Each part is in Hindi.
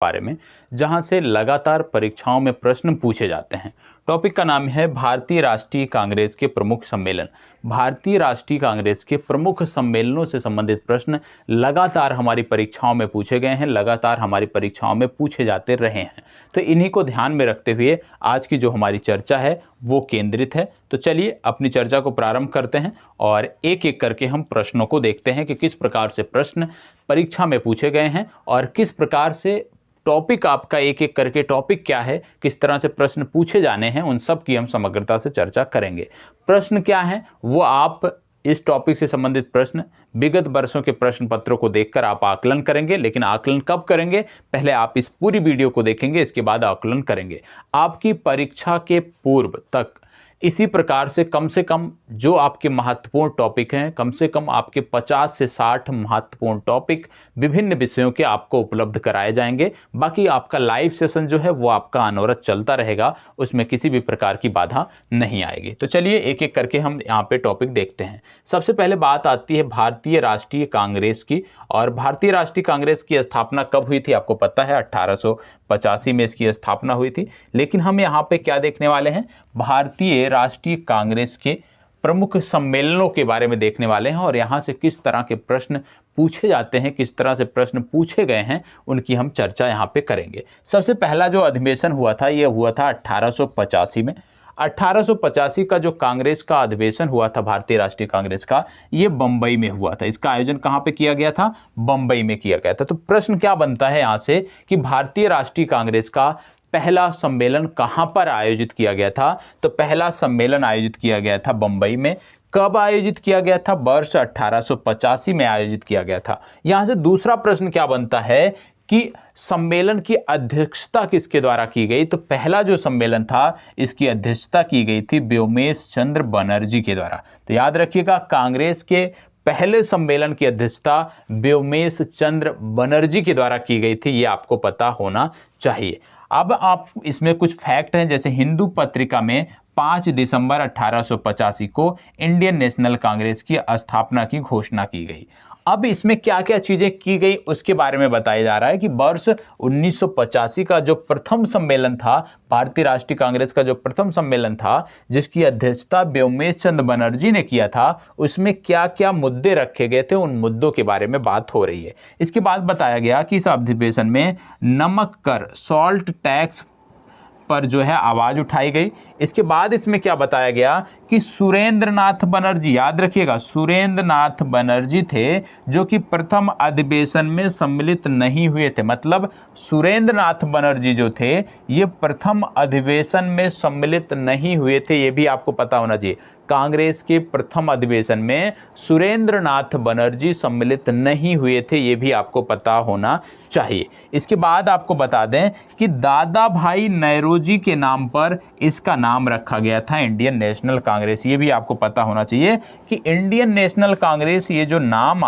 बारे में, जहां से लगातार परीक्षाओं में प्रश्न पूछे जाते हैं। टॉपिक का नाम है भारतीय राष्ट्रीय कांग्रेस के प्रमुख सम्मेलन। भारतीय राष्ट्रीय कांग्रेस के प्रमुख सम्मेलनों से संबंधित प्रश्न लगातार हमारी परीक्षाओं में पूछे गए हैं, लगातार हमारी परीक्षाओं में पूछे जाते रहे हैं। तो इन्हीं को ध्यान में रखते हुए आज की जो हमारी चर्चा है वो केंद्रित है। तो चलिए अपनी चर्चा को प्रारंभ करते हैं और एक एक करके हम प्रश्नों को देखते हैं कि किस प्रकार से प्रश्न परीक्षा में पूछे गए हैं और किस प्रकार से टॉपिक, आपका एक एक करके टॉपिक क्या है, किस तरह से प्रश्न पूछे जाने हैं, उन सब की हम समग्रता से चर्चा करेंगे। प्रश्न क्या है वो आप इस टॉपिक से संबंधित प्रश्न विगत वर्षों के प्रश्न पत्रों को देखकर आप आकलन करेंगे। लेकिन आकलन कब करेंगे? पहले आप इस पूरी वीडियो को देखेंगे, इसके बाद आकलन करेंगे। आपकी परीक्षा के पूर्व तक इसी प्रकार से कम जो आपके महत्वपूर्ण टॉपिक हैं, कम से कम आपके 50 से 60 महत्वपूर्ण टॉपिक विभिन्न विषयों के आपको उपलब्ध कराए जाएंगे। बाकी आपका लाइव सेशन जो है वो आपका अनवरत चलता रहेगा, उसमें किसी भी प्रकार की बाधा नहीं आएगी। तो चलिए एक एक करके हम यहाँ पे टॉपिक देखते हैं। सबसे पहले बात आती है भारतीय राष्ट्रीय कांग्रेस की। और भारतीय राष्ट्रीय कांग्रेस की स्थापना कब हुई थी? आपको पता है 1885 में इसकी स्थापना हुई थी। लेकिन हम यहाँ पे क्या देखने वाले हैं? भारतीय राष्ट्रीय कांग्रेस के प्रमुख सम्मेलनों के बारे में देखने वाले हैं और यहाँ से किस तरह के प्रश्न पूछे जाते हैं, किस तरह से प्रश्न पूछे गए हैं, उनकी हम चर्चा यहाँ पे करेंगे। सबसे पहला जो अधिवेशन हुआ था ये हुआ था 1885 में। 1885 का जो कांग्रेस का अधिवेशन हुआ था भारतीय राष्ट्रीय कांग्रेस का, ये बम्बई में हुआ था। इसका आयोजन कहाँ पे किया गया था? बम्बई में किया गया था। तो प्रश्न क्या बनता है यहाँ से कि भारतीय राष्ट्रीय कांग्रेस का पहला सम्मेलन कहाँ पर आयोजित किया गया था? तो पहला सम्मेलन आयोजित किया गया था बम्बई में। कब आयोजित किया गया था? वर्ष 1885 में आयोजित किया गया था। यहाँ से दूसरा प्रश्न क्या बनता है कि सम्मेलन की अध्यक्षता किसके द्वारा की गई? तो पहला जो सम्मेलन था इसकी अध्यक्षता की गई थी व्योमेश चंद्र बनर्जी के द्वारा। तो याद रखिएगा, कांग्रेस के पहले सम्मेलन की अध्यक्षता व्योमेश चंद्र बनर्जी के द्वारा की गई थी, ये आपको पता होना चाहिए। अब आप इसमें कुछ फैक्ट हैं, जैसे हिंदू पत्रिका में 5 दिसंबर 1885 को इंडियन नेशनल कांग्रेस की स्थापना की घोषणा की गई। अब इसमें क्या क्या चीजें की गई उसके बारे में बताया जा रहा है कि वर्ष 1985 का जो प्रथम सम्मेलन था, भारतीय राष्ट्रीय कांग्रेस का जो प्रथम सम्मेलन था जिसकी अध्यक्षता व्योमेश चंद्र बनर्जी ने किया था, उसमें क्या क्या मुद्दे रखे गए थे, उन मुद्दों के बारे में बात हो रही है। इसके बाद बताया गया कि इस अधिवेशन में नमक कर, सॉल्ट टैक्स पर जो है आवाज उठाई गई। इसके बाद इसमें क्या बताया गया कि सुरेंद्र नाथ बनर्जी, याद रखिएगा सुरेंद्र नाथ बनर्जी थे जो कि प्रथम अधिवेशन में सम्मिलित नहीं हुए थे। मतलब सुरेंद्र नाथ बनर्जी जो थे ये प्रथम अधिवेशन में सम्मिलित नहीं हुए थे, ये भी आपको पता होना चाहिए। कांग्रेस के प्रथम अधिवेशन में सुरेंद्र नाथ बनर्जी सम्मिलित नहीं हुए थे, ये भी आपको पता होना चाहिए। इसके बाद आपको बता दें कि दादा भाई नौरोजी के नाम पर इसका नाम रखा गया था इंडियन नेशनल कांग्रेस। ये भी आपको पता होना चाहिए कि इंडियन नेशनल कांग्रेस ये जो नाम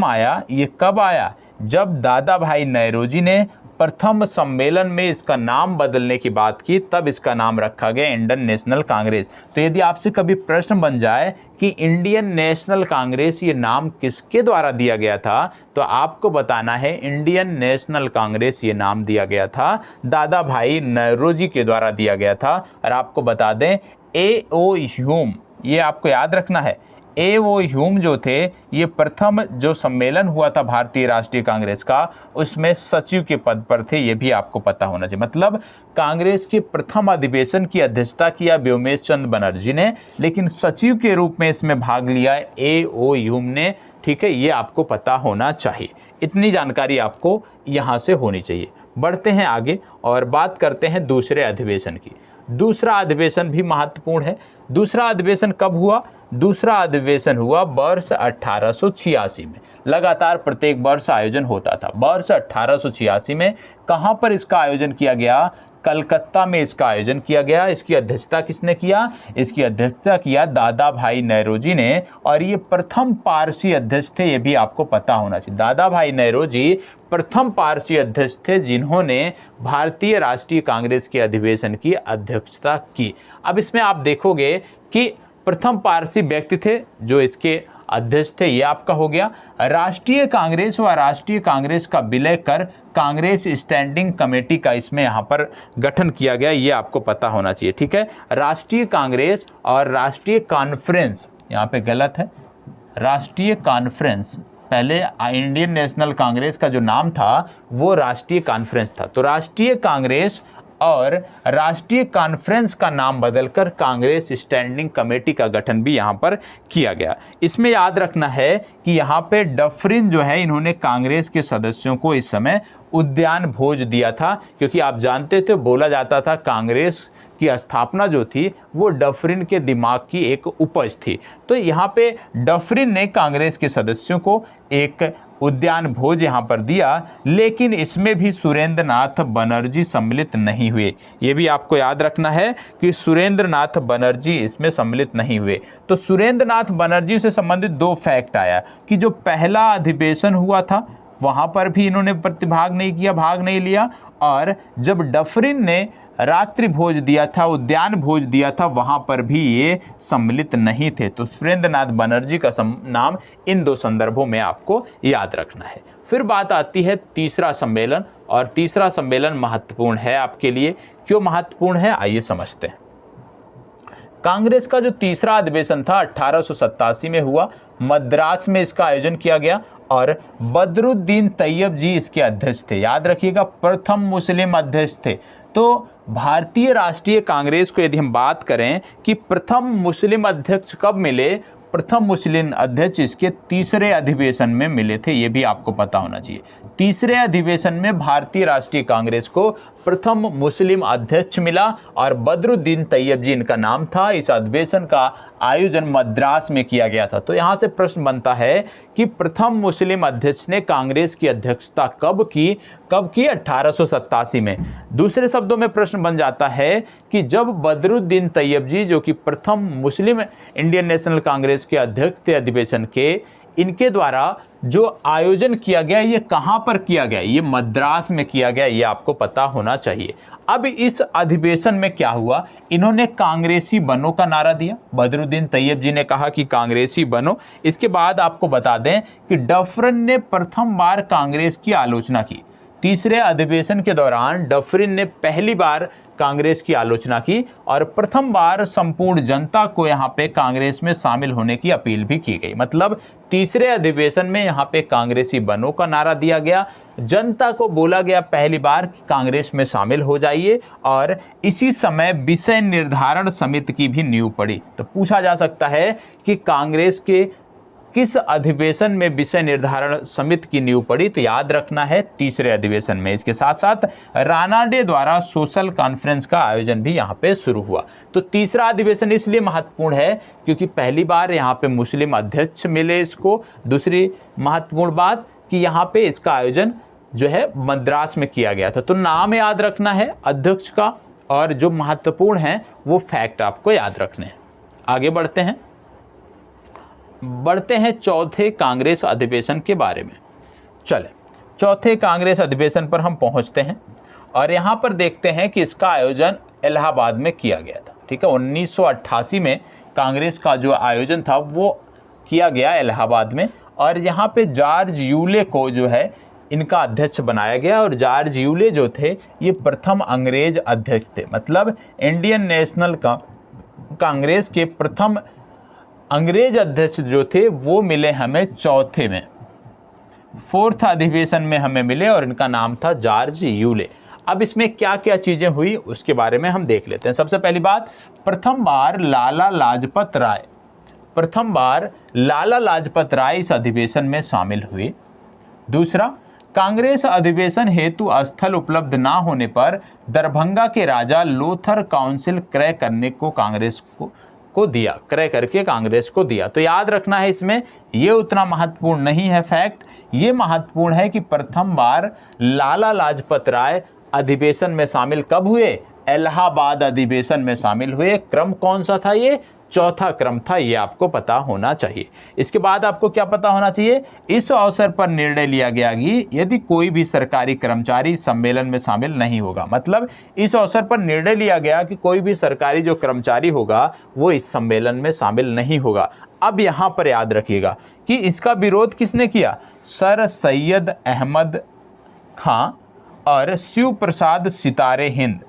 आया ये कब आया? जब दादा भाई नौरोजी ने प्रथम सम्मेलन में इसका नाम बदलने की बात की, तब इसका नाम रखा गया इंडियन नेशनल कांग्रेस। तो यदि आपसे कभी प्रश्न बन जाए कि इंडियन नेशनल कांग्रेस ये नाम किसके द्वारा दिया गया था, तो आपको बताना है इंडियन नेशनल कांग्रेस ये नाम दिया गया था दादा भाई नौरोजी के द्वारा दिया गया था। और आपको बता दें A.O. ह्यूम, ये आपको याद रखना है, A.O. ह्यूम जो थे ये प्रथम जो सम्मेलन हुआ था भारतीय राष्ट्रीय कांग्रेस का उसमें सचिव के पद पर थे, ये भी आपको पता होना चाहिए। मतलब कांग्रेस के प्रथम अधिवेशन की अध्यक्षता किया व्योमेश चंद्र बनर्जी ने, लेकिन सचिव के रूप में इसमें भाग लिया A.O. ह्यूम ने। ठीक है, ये आपको पता होना चाहिए। इतनी जानकारी आपको यहाँ से होनी चाहिए। बढ़ते हैं आगे और बात करते हैं दूसरे अधिवेशन की। दूसरा अधिवेशन भी महत्वपूर्ण है। दूसरा अधिवेशन कब हुआ? दूसरा अधिवेशन हुआ वर्ष 1886 में। लगातार प्रत्येक वर्ष आयोजन होता था। वर्ष 1886 में कहाँ पर इसका आयोजन किया गया? कलकत्ता में इसका आयोजन किया गया। इसकी अध्यक्षता किसने किया? इसकी अध्यक्षता किया दादा भाई नौरोजी ने, और ये प्रथम पारसी अध्यक्ष थे, ये भी आपको पता होना चाहिए। दादा भाई नौरोजी प्रथम पारसी अध्यक्ष थे जिन्होंने भारतीय राष्ट्रीय कांग्रेस के अधिवेशन की अध्यक्षता की। अब इसमें आप देखोगे कि प्रथम पारसी व्यक्ति थे जो इसके अध्यक्ष थे, ये आपका हो गया। राष्ट्रीय कांग्रेस व राष्ट्रीय कांग्रेस का विलय कर कांग्रेस स्टैंडिंग कमेटी का इसमें यहाँ पर गठन किया गया, ये आपको पता होना चाहिए। ठीक है, राष्ट्रीय कांग्रेस और राष्ट्रीय कॉन्फ्रेंस, यहाँ पे गलत है, राष्ट्रीय कॉन्फ्रेंस, पहले इंडियन नेशनल कांग्रेस का जो नाम था वो राष्ट्रीय कॉन्फ्रेंस था। तो राष्ट्रीय कांग्रेस और राष्ट्रीय कॉन्फ्रेंस का नाम बदलकर कांग्रेस स्टैंडिंग कमेटी का गठन भी यहाँ पर किया गया। इसमें याद रखना है कि यहाँ पे डफरिन जो है, इन्होंने कांग्रेस के सदस्यों को इस समय उद्यान भोज दिया था, क्योंकि आप जानते थे, बोला जाता था कांग्रेस की स्थापना जो थी वो डफरिन के दिमाग की एक उपज थी। तो यहाँ पे डफरिन ने कांग्रेस के सदस्यों को एक उद्यान भोज यहाँ पर दिया, लेकिन इसमें भी सुरेंद्र नाथ बनर्जी सम्मिलित नहीं हुए। ये भी आपको याद रखना है कि सुरेंद्र नाथ बनर्जी इसमें सम्मिलित नहीं हुए। तो सुरेंद्र नाथ बनर्जी से संबंधित दो फैक्ट आया कि जो पहला अधिवेशन हुआ था वहाँ पर भी इन्होंने प्रतिभाग नहीं किया, भाग नहीं लिया, और जब डफरिन ने रात्रि भोज दिया था, उद्यान भोज दिया था, वहाँ पर भी ये सम्मिलित नहीं थे। तो सुरेंद्र नाथ बनर्जी का नाम इन दो संदर्भों में आपको याद रखना है। फिर बात आती है तीसरा सम्मेलन, और तीसरा सम्मेलन महत्वपूर्ण है आपके लिए। क्यों महत्वपूर्ण है, आइए समझते हैं। कांग्रेस का जो तीसरा अधिवेशन था 1887 में हुआ, मद्रास में इसका आयोजन किया गया और बदरुद्दीन तैयब जी इसके अध्यक्ष थे। याद रखिएगा, प्रथम मुस्लिम अध्यक्ष थे। तो भारतीय राष्ट्रीय कांग्रेस को यदि हम बात करें कि प्रथम मुस्लिम अध्यक्ष कब मिले, प्रथम मुस्लिम अध्यक्ष इसके तीसरे अधिवेशन में मिले थे, ये भी आपको पता होना चाहिए। तीसरे अधिवेशन में भारतीय राष्ट्रीय कांग्रेस को प्रथम मुस्लिम अध्यक्ष मिला और बदरुद्दीन तैयब जी इनका नाम था। इस अधिवेशन का आयोजन मद्रास में किया गया था। तो यहाँ से प्रश्न बनता है कि प्रथम मुस्लिम अध्यक्ष ने कांग्रेस की अध्यक्षता कब की 1887 में। दूसरे शब्दों में प्रश्न बन जाता है कि जब बदरुद्दीन तैयब जी, जो कि प्रथम मुस्लिम इंडियन नेशनल कांग्रेस के अध्यक्ष थे अधिवेशन के, इनके द्वारा जो आयोजन किया गया ये कहाँ पर किया गया, ये मद्रास में किया गया, ये आपको पता होना चाहिए। अब इस अधिवेशन में क्या हुआ, इन्होंने कांग्रेसी बनो का नारा दिया। बदरुद्दीन तैयब जी ने कहा कि कांग्रेसी बनो। इसके बाद आपको बता दें कि डफरिन ने प्रथम बार कांग्रेस की आलोचना की। तीसरे अधिवेशन के दौरान डफरिन ने पहली बार कांग्रेस की आलोचना की और प्रथम बार संपूर्ण जनता को यहाँ पे कांग्रेस में शामिल होने की अपील भी की गई। मतलब तीसरे अधिवेशन में यहाँ पे कांग्रेसी बनो का नारा दिया गया, जनता को बोला गया पहली बार कि कांग्रेस में शामिल हो जाइए, और इसी समय विषय निर्धारण समिति की भी नींव पड़ी। तो पूछा जा सकता है कि कांग्रेस के किस अधिवेशन में विषय निर्धारण समिति की नींव पड़ी, तो याद रखना है तीसरे अधिवेशन में। इसके साथ साथ रानाडे द्वारा सोशल कॉन्फ्रेंस का आयोजन भी यहाँ पे शुरू हुआ। तो तीसरा अधिवेशन इसलिए महत्वपूर्ण है क्योंकि पहली बार यहाँ पे मुस्लिम अध्यक्ष मिले इसको। दूसरी महत्वपूर्ण बात कि यहाँ पे इसका आयोजन जो है मद्रास में किया गया था। तो नाम याद रखना है अध्यक्ष का, और जो महत्वपूर्ण है वो फैक्ट आपको याद रखने हैं। आगे बढ़ते हैं चौथे कांग्रेस अधिवेशन के बारे में। चले चौथे कांग्रेस अधिवेशन पर हम पहुंचते हैं और यहाँ पर देखते हैं कि इसका आयोजन इलाहाबाद में किया गया था। ठीक है, 1988 में कांग्रेस का जो आयोजन था वो किया गया इलाहाबाद में, और यहाँ पे जॉर्ज यूले को जो है इनका अध्यक्ष बनाया गया। और जॉर्ज यूले जो थे ये प्रथम अंग्रेज अध्यक्ष थे। मतलब इंडियन नेशनल कांग्रेस के प्रथम अंग्रेज अध्यक्ष जो थे वो मिले हमें चौथे में, फोर्थ अधिवेशन में हमें मिले, और इनका नाम था जॉर्ज यूले। अब इसमें क्या क्या चीज़ें हुई उसके बारे में हम देख लेते हैं। सबसे पहली बात, प्रथम बार लाला लाजपत राय इस अधिवेशन में शामिल हुए। दूसरा, कांग्रेस अधिवेशन हेतु स्थल उपलब्ध ना होने पर दरभंगा के राजा लोथर काउंसिल क्रय करने को कांग्रेस को दिया, क्रय करके कांग्रेस को दिया। तो याद रखना है, इसमें ये उतना महत्वपूर्ण नहीं है फैक्ट। ये महत्वपूर्ण है कि प्रथम बार लाला लाजपत राय अधिवेशन में शामिल कब हुए, इलाहाबाद अधिवेशन में शामिल हुए। क्रम कौन सा था, ये चौथा क्रम था, ये आपको पता होना चाहिए। इसके बाद आपको क्या पता होना चाहिए, इस अवसर पर निर्णय लिया गया कि यदि कोई भी सरकारी कर्मचारी सम्मेलन में शामिल नहीं होगा। मतलब इस अवसर पर निर्णय लिया गया कि कोई भी सरकारी जो कर्मचारी होगा वो इस सम्मेलन में शामिल नहीं होगा। अब यहाँ पर याद रखिएगा कि इसका विरोध किसने किया, सर सैयद अहमद खां और शिव प्रसाद सितारे हिंद।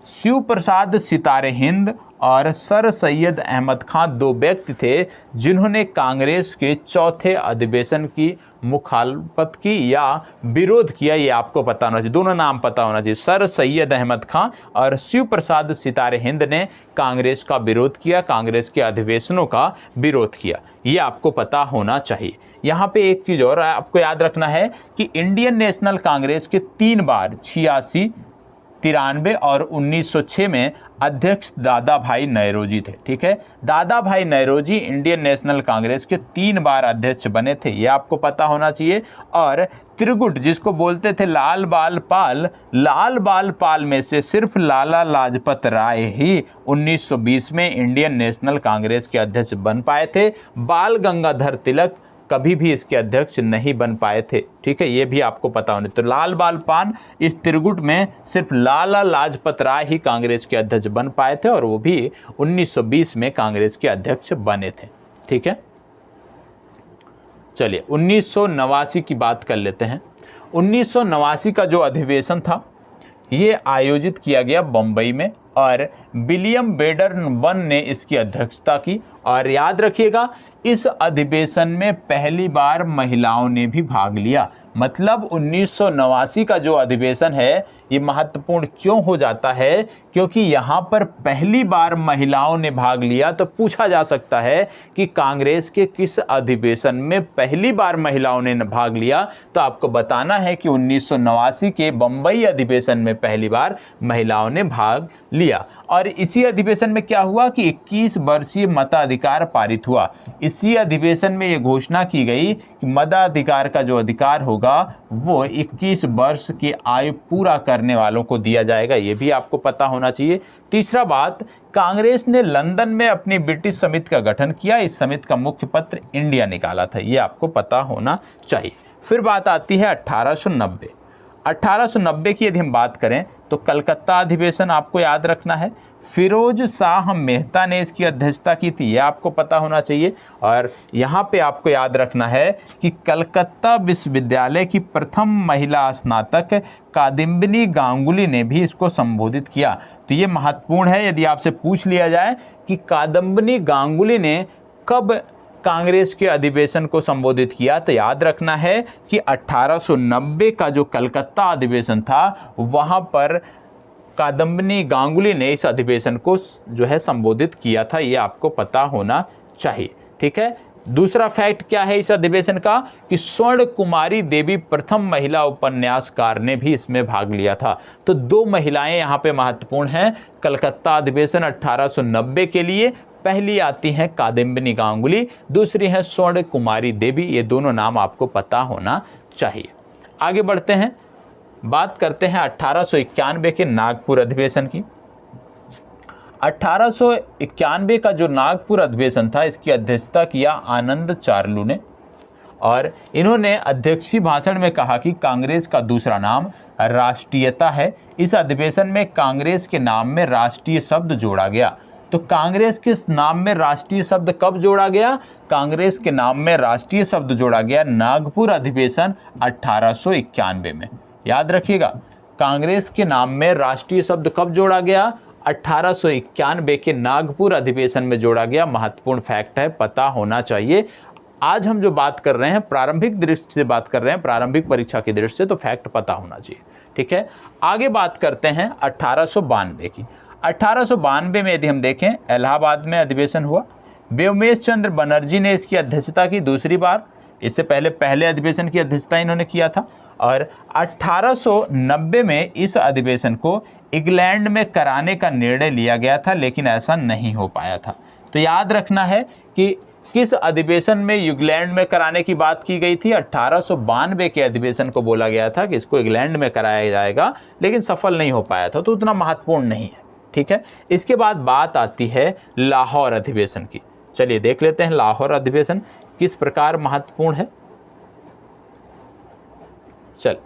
शिव प्रसाद सितारे हिंद और सर सैयद अहमद खान दो व्यक्ति थे जिन्होंने कांग्रेस के चौथे अधिवेशन की मुखालफत की या विरोध किया। ये आपको पता होना चाहिए, दोनों नाम पता होना चाहिए। सर सैयद अहमद खान और शिव प्रसाद सितारे हिंद ने कांग्रेस का विरोध किया, कांग्रेस के अधिवेशनों का विरोध किया। ये आपको पता होना चाहिए। यहाँ पे एक चीज़ और आपको याद रखना है कि इंडियन नेशनल कांग्रेस के 3 बार 86, 93 और 1906 में अध्यक्ष दादा भाई नौरोजी थे। ठीक है, दादा भाई नौरोजी इंडियन नेशनल कांग्रेस के 3 बार अध्यक्ष बने थे, ये आपको पता होना चाहिए। और त्रिगुट जिसको बोलते थे लाल बाल पाल में से सिर्फ लाला लाजपत राय ही 1920 में इंडियन नेशनल कांग्रेस के अध्यक्ष बन पाए थे। बाल गंगाधर तिलक कभी भी इसके अध्यक्ष नहीं बन पाए थे। ठीक है, ये भी आपको पता होने। तो लाल बाल पाल इस त्रिगुट में सिर्फ लाला लाजपत राय ही कांग्रेस के अध्यक्ष बन पाए थे और वो भी 1920 में कांग्रेस के अध्यक्ष बने थे। ठीक है, चलिए 1989 की बात कर लेते हैं। 1989 का जो अधिवेशन था ये आयोजित किया गया बम्बई में और विलियम बेडन ने इसकी अध्यक्षता की। और याद रखिएगा इस अधिवेशन में पहली बार महिलाओं ने भी भाग लिया। मतलब 1989 का जो अधिवेशन है ये महत्वपूर्ण क्यों हो जाता है, क्योंकि यहाँ पर पहली बार महिलाओं ने भाग लिया। तो पूछा जा सकता है कि कांग्रेस के किस अधिवेशन में पहली बार महिलाओं ने भाग लिया। तो आपको बताना है कि 1989 के बम्बई अधिवेशन में पहली बार महिलाओं ने भाग लिया। और इसी अधिवेशन में क्या हुआ कि 21 वर्षीय मताधिकार पारित हुआ। इसी अधिवेशन में ये घोषणा की गई कि मताधिकार का जो अधिकार होगा वो 21 वर्ष की आयु पूरा करने वालों को दिया जाएगा। ये भी आपको पता होना चाहिए। तीसरा बात, कांग्रेस ने लंदन में अपनी ब्रिटिश समिति का गठन किया। इस समिति का मुख्य पत्र इंडिया निकाला था, ये आपको पता होना चाहिए। फिर बात आती है 1890। 1890 की यदि हम बात करें तो कलकत्ता अधिवेशन आपको याद रखना है। फिरोज शाह मेहता ने इसकी अध्यक्षता की थी, यह आपको पता होना चाहिए। और यहाँ पे आपको याद रखना है कि कलकत्ता विश्वविद्यालय की प्रथम महिला स्नातक कादम्बिनी गांगुली ने भी इसको संबोधित किया। तो ये महत्वपूर्ण है। यदि आपसे पूछ लिया जाए कि कादम्बिनी गांगुली ने कब कांग्रेस के अधिवेशन को संबोधित किया, तो याद रखना है कि 1890 का जो कलकत्ता अधिवेशन था वहां पर कादम्बिनी गांगुली ने इस अधिवेशन को जो है संबोधित किया था। ये आपको पता होना चाहिए। ठीक है, दूसरा फैक्ट क्या है इस अधिवेशन का कि स्वर्ण कुमारी देवी प्रथम महिला उपन्यासकार ने भी इसमें भाग लिया था। तो 2 महिलाएं यहाँ पे महत्वपूर्ण हैं कलकत्ता अधिवेशन 1890 के लिए। पहली आती हैं कादम्बिनी गांगुली, दूसरी है स्वर्ण कुमारी देवी। ये दोनों नाम आपको पता होना चाहिए। आगे बढ़ते हैं, बात करते हैं 1891 के नागपुर अधिवेशन की। 1891 का जो नागपुर अधिवेशन था इसकी अध्यक्षता किया आनंद चार्लू ने और इन्होंने अध्यक्षीय भाषण में कहा कि कांग्रेस का दूसरा नाम राष्ट्रीयता है। इस अधिवेशन में कांग्रेस के नाम में राष्ट्रीय शब्द जोड़ा गया। तो कांग्रेस के नाम में राष्ट्रीय शब्द कब जोड़ा गया? कांग्रेस के नाम में राष्ट्रीय शब्द जोड़ा गया नागपुर अधिवेशन 1891 में। याद रखिएगा, कांग्रेस के नाम में राष्ट्रीय शब्द कब जोड़ा गया? 1891 के नागपुर अधिवेशन में जोड़ा गया। महत्वपूर्ण फैक्ट है, पता होना चाहिए। आज हम जो बात कर रहे हैं प्रारंभिक दृष्टि से बात कर रहे हैं, प्रारंभिक परीक्षा की दृष्टि से, तो फैक्ट पता होना चाहिए। ठीक है, आगे बात करते हैं 1892 की। 1892 में यदि हम देखें इलाहाबाद में अधिवेशन हुआ। व्योमेश चंद्र बनर्जी ने इसकी अध्यक्षता की दूसरी बार। इससे पहले अधिवेशन की अध्यक्षता इन्होंने किया था। और 1890 में इस अधिवेशन को इंग्लैंड में कराने का निर्णय लिया गया था, लेकिन ऐसा नहीं हो पाया था। तो याद रखना है कि किस अधिवेशन में इंग्लैंड में कराने की बात की गई थी? 1892 के अधिवेशन को बोला गया था कि इसको इंग्लैंड में कराया जाएगा, लेकिन सफल नहीं हो पाया था, तो उतना महत्वपूर्ण नहीं है। ठीक है, इसके बाद बात आती है लाहौर अधिवेशन की। चलिए देख लेते हैं लाहौर अधिवेशन किस प्रकार महत्वपूर्ण है। चल,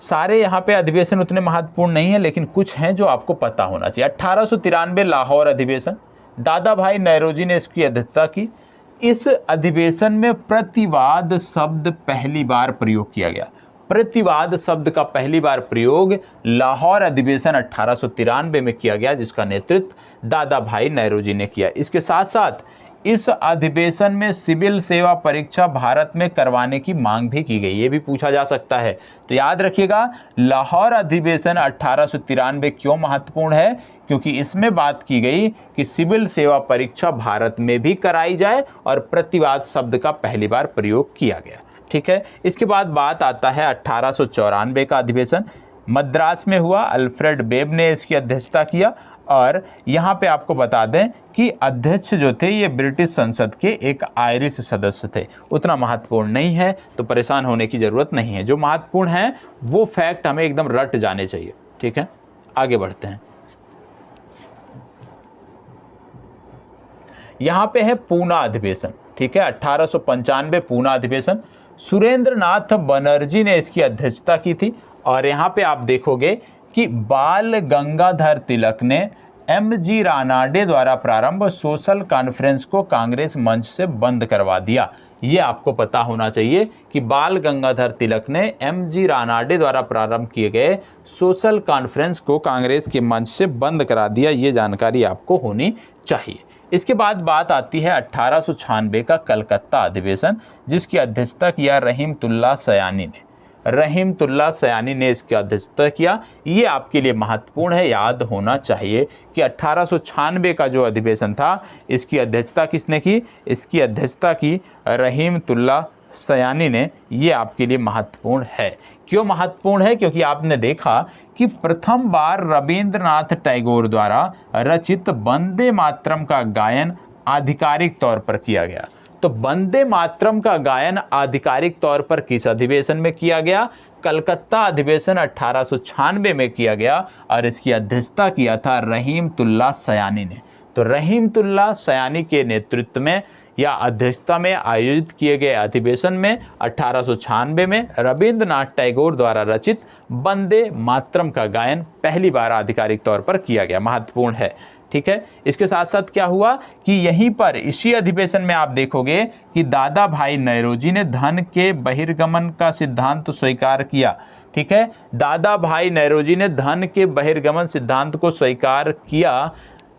सारे यहाँ पे अधिवेशन उतने महत्वपूर्ण नहीं है, लेकिन कुछ हैं जो आपको पता होना चाहिए। 1893 लाहौर अधिवेशन, दादा भाई नौरोजी ने इसकी अध्यक्षता की। इस अधिवेशन में प्रतिवाद शब्द पहली बार प्रयोग किया गया। प्रतिवाद शब्द का पहली बार प्रयोग लाहौर अधिवेशन 1893 में किया गया, जिसका नेतृत्व दादा भाई नेहरू ने किया। इसके साथ साथ इस अधिवेशन में सिविल सेवा परीक्षा भारत में करवाने की मांग भी की गई, ये भी पूछा जा सकता है। तो याद रखिएगा, लाहौर अधिवेशन 1893 क्यों महत्वपूर्ण है, क्योंकि इसमें बात की गई कि सिविल सेवा परीक्षा भारत में भी कराई जाए और प्रतिवाद शब्द का पहली बार प्रयोग किया गया। ठीक है, इसके बाद बात आता है 1894 का अधिवेशन, मद्रास में हुआ। अल्फ्रेड बेब ने इसकी अध्यक्षता किया और यहाँ पे आपको बता दें कि अध्यक्ष जो थे ये ब्रिटिश संसद के एक आयरिश सदस्य थे। उतना महत्वपूर्ण नहीं है तो परेशान होने की ज़रूरत नहीं है। जो महत्वपूर्ण है वो फैक्ट हमें एकदम रट जाने चाहिए। ठीक है, आगे बढ़ते हैं। यहाँ पे है पूना अधिवेशन। ठीक है, 1895 पूना अधिवेशन, सुरेंद्र नाथ बनर्जी ने इसकी अध्यक्षता की थी। और यहाँ पे आप देखोगे कि बाल गंगाधर तिलक ने एम.जी. रानाडे द्वारा प्रारंभ सोशल कॉन्फ्रेंस को कांग्रेस मंच से बंद करवा दिया। ये आपको पता होना चाहिए कि बाल गंगाधर तिलक ने एम.जी. रानाडे द्वारा प्रारंभ किए गए सोशल कॉन्फ्रेंस को कांग्रेस के मंच से बंद करा दिया। ये जानकारी आपको होनी चाहिए। इसके बाद बात आती है 1896 का कलकत्ता अधिवेशन, जिसकी अध्यक्षता किया रहीमतुल्लाह सयानी ने। रहीमतुल्लाह सयानी ने इसकी अध्यक्षता किया। ये आपके लिए महत्वपूर्ण है, याद होना चाहिए कि 1896 का जो अधिवेशन था इसकी अध्यक्षता किसने की, इसकी अध्यक्षता की रहीमतुल्लाह सयानी ने। ये आपके लिए महत्वपूर्ण है। क्यों महत्वपूर्ण है, क्योंकि आपने देखा कि प्रथम बार रविंद्रनाथ टैगोर द्वारा रचित वंदे मातरम का गायन आधिकारिक तौर पर किया गया। तो वंदे मातरम का गायन आधिकारिक तौर पर किस अधिवेशन में किया गया, कलकत्ता अधिवेशन 1896 में किया गया और इसकी अध्यक्षता किया था रहीमतुल्लाह सयानी ने। तो रहीमतुल्लाह सयानी के नेतृत्व में या अध्यक्षता में आयोजित किए गए अधिवेशन में 1896 में रविंद्रनाथ टैगोर द्वारा रचित वंदे मातरम का गायन पहली बार आधिकारिक तौर पर किया गया। महत्वपूर्ण है। ठीक है, इसके साथ साथ क्या हुआ कि यहीं पर इसी अधिवेशन में आप देखोगे कि दादा भाई नेहरू ने धन के बहिर्गमन का सिद्धांत स्वीकार किया। ठीक है, दादा भाई नेहरू ने धन के बहिर्गमन सिद्धांत को स्वीकार किया,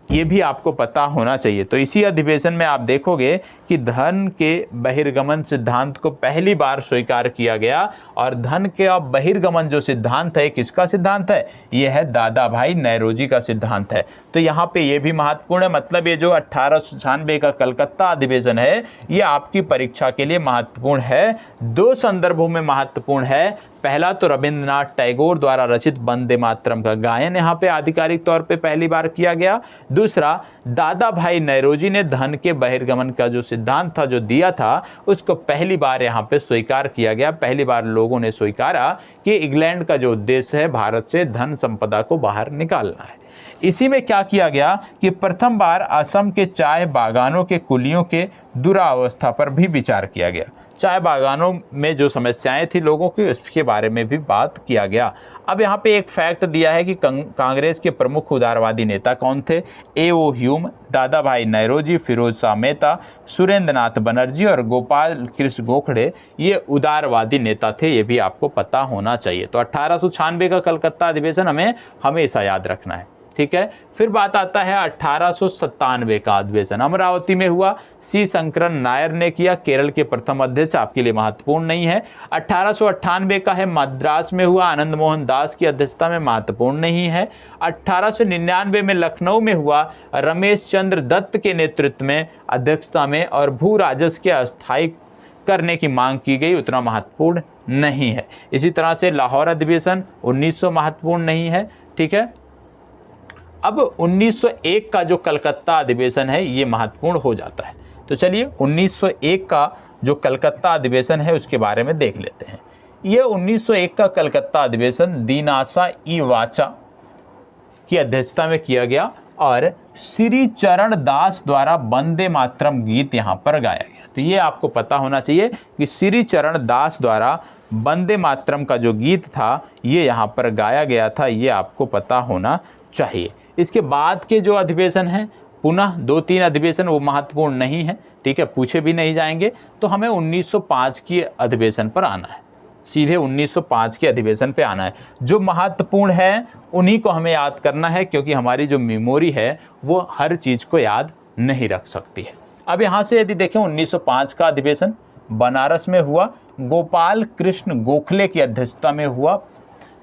ये भी आपको पता होना चाहिए। तो इसी अधिवेशन में आप देखोगे कि धन के बहिर्गमन सिद्धांत को पहली बार स्वीकार किया गया और धन के बहिर्गमन जो सिद्धांत है किसका सिद्धांत है, ये है दादा भाई नेहरू का सिद्धांत है। तो यहाँ पे ये भी महत्वपूर्ण है। मतलब ये जो 1896 का कलकत्ता अधिवेशन है ये आपकी परीक्षा के लिए महत्वपूर्ण है। दो संदर्भों में महत्वपूर्ण है। पहला तो रविंद्रनाथ टैगोर द्वारा रचित वंदे मातरम का गायन यहाँ पे आधिकारिक तौर पे पहली बार किया गया। दूसरा, दादा भाई नेहरू ने धन के बहिर्गमन का जो सिद्धांत था जो दिया था उसको पहली बार यहाँ पे स्वीकार किया गया। पहली बार लोगों ने स्वीकारा कि इंग्लैंड का जो उद्देश्य है भारत से धन संपदा को बाहर निकालना है। इसी में क्या किया गया कि प्रथम बार असम के चाय बागानों के कुलियों के दुरावस्था पर भी विचार किया गया। चाय बागानों में जो समस्याएं थी लोगों की उसके बारे में भी बात किया गया। अब यहाँ पे एक फैक्ट दिया है कि कांग्रेस के प्रमुख उदारवादी नेता कौन थे। A.O. ह्यूम, दादा भाई नेहरू, फिरोज शाह मेहता, सुरेंद्र नाथ बनर्जी और गोपाल कृष्ण गोखले ये उदारवादी नेता थे। ये भी आपको पता होना चाहिए। तो 1896 का कलकत्ता अधिवेशन हमें हमेशा याद रखना है। ठीक है, फिर बात आता है 1897 का अधिवेशन, अमरावती में हुआ। सी शंकरन नायर ने किया, केरल के प्रथम अध्यक्ष, आपके लिए महत्वपूर्ण नहीं है। 1898 का है मद्रास में हुआ, आनंद मोहन दास की अध्यक्षता में, महत्वपूर्ण नहीं है। 1899 में लखनऊ में हुआ, रमेश चंद्र दत्त के नेतृत्व में अध्यक्षता में और भू राजस्व के अस्थायी करने की मांग की गई, उतना महत्वपूर्ण नहीं है। इसी तरह से लाहौर अधिवेशन 1900 महत्वपूर्ण नहीं है। ठीक है, अब 1901 का जो कलकत्ता अधिवेशन है ये महत्वपूर्ण हो जाता है। तो चलिए 1901 का जो कलकत्ता अधिवेशन है उसके बारे में देख लेते हैं। ये 1901 का कलकत्ता अधिवेशन दीनासा ई वाचा की अध्यक्षता में किया गया और श्री चरण दास द्वारा वंदे मातरम गीत यहाँ पर गाया गया। तो ये आपको पता होना चाहिए कि श्री चरण दास द्वारा वंदे मातरम का जो गीत था ये यहाँ पर गाया गया था, ये आपको पता होना चाहिए। इसके बाद के जो अधिवेशन हैं पुनः 2-3 अधिवेशन वो महत्वपूर्ण नहीं है। ठीक है, पूछे भी नहीं जाएंगे। तो हमें 1905 की अधिवेशन पर आना है। सीधे 1905 के अधिवेशन पे आना है। जो महत्वपूर्ण है उन्हीं को हमें याद करना है, क्योंकि हमारी जो मेमोरी है वो हर चीज़ को याद नहीं रख सकती है। अब यहाँ से यदि देखें 1905 का अधिवेशन बनारस में हुआ, गोपाल कृष्ण गोखले की अध्यक्षता में हुआ,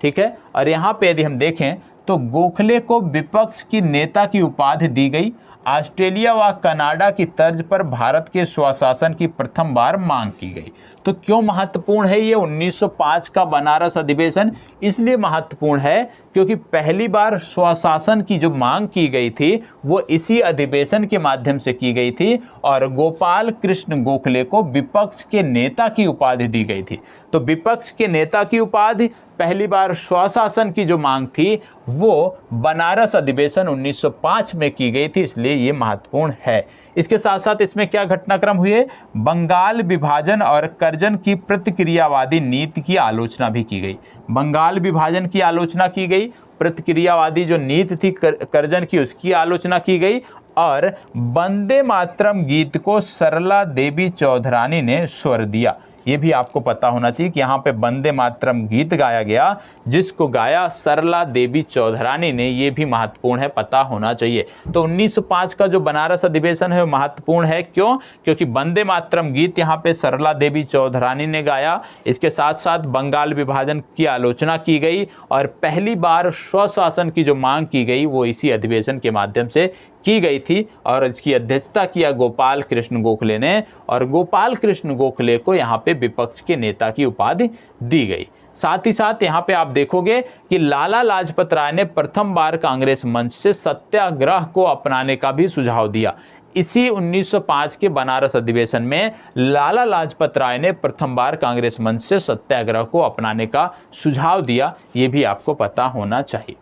ठीक है। और यहाँ पे यदि हम देखें तो गोखले को विपक्ष की नेता की उपाधि दी गई। ऑस्ट्रेलिया व कनाडा की तर्ज पर भारत के स्वशासन की प्रथम बार मांग की गई। तो क्यों महत्वपूर्ण है ये 1905 का बनारस अधिवेशन? इसलिए महत्वपूर्ण है क्योंकि पहली बार स्वशासन की जो मांग की गई थी वो इसी अधिवेशन के माध्यम से की गई थी और गोपाल कृष्ण गोखले को विपक्ष के नेता की उपाधि दी गई थी। तो विपक्ष के नेता की उपाधि, पहली बार स्वशासन की जो मांग थी वो बनारस अधिवेशन 1905 में की गई थी, इसलिए ये महत्वपूर्ण है। इसके साथ साथ इसमें क्या घटनाक्रम हुए? बंगाल विभाजन और कर्जन की प्रतिक्रियावादी नीति की आलोचना भी की गई। बंगाल विभाजन की आलोचना की गई, प्रतिक्रियावादी जो नीति थी कर्जन की उसकी आलोचना की गई, और वंदे मातरम गीत को सरला देवी चौधरानी ने स्वर दिया। ये भी आपको पता होना चाहिए कि यहाँ पे वंदे मातरम गीत गाया गया, जिसको गाया सरला देवी चौधरानी ने, ये भी महत्वपूर्ण है, पता होना चाहिए। तो 1905 का जो बनारस अधिवेशन है वो महत्वपूर्ण है। क्यों? क्योंकि वंदे मातरम गीत यहाँ पे सरला देवी चौधरानी ने गाया। इसके साथ साथ बंगाल विभाजन की आलोचना की गई और पहली बार स्वशासन की जो मांग की गई वो इसी अधिवेशन के माध्यम से की गई थी और इसकी अध्यक्षता किया गोपाल कृष्ण गोखले ने, और गोपाल कृष्ण गोखले को यहाँ पे विपक्ष के नेता की उपाधि दी गई। साथ ही साथ यहाँ पे आप देखोगे कि लाला लाजपत राय ने प्रथम बार कांग्रेस मंच से सत्याग्रह को अपनाने का भी सुझाव दिया। इसी 1905 के बनारस अधिवेशन में लाला लाजपत राय ने प्रथम बार कांग्रेस मंच से सत्याग्रह को अपनाने का सुझाव दिया। ये भी आपको पता होना चाहिए,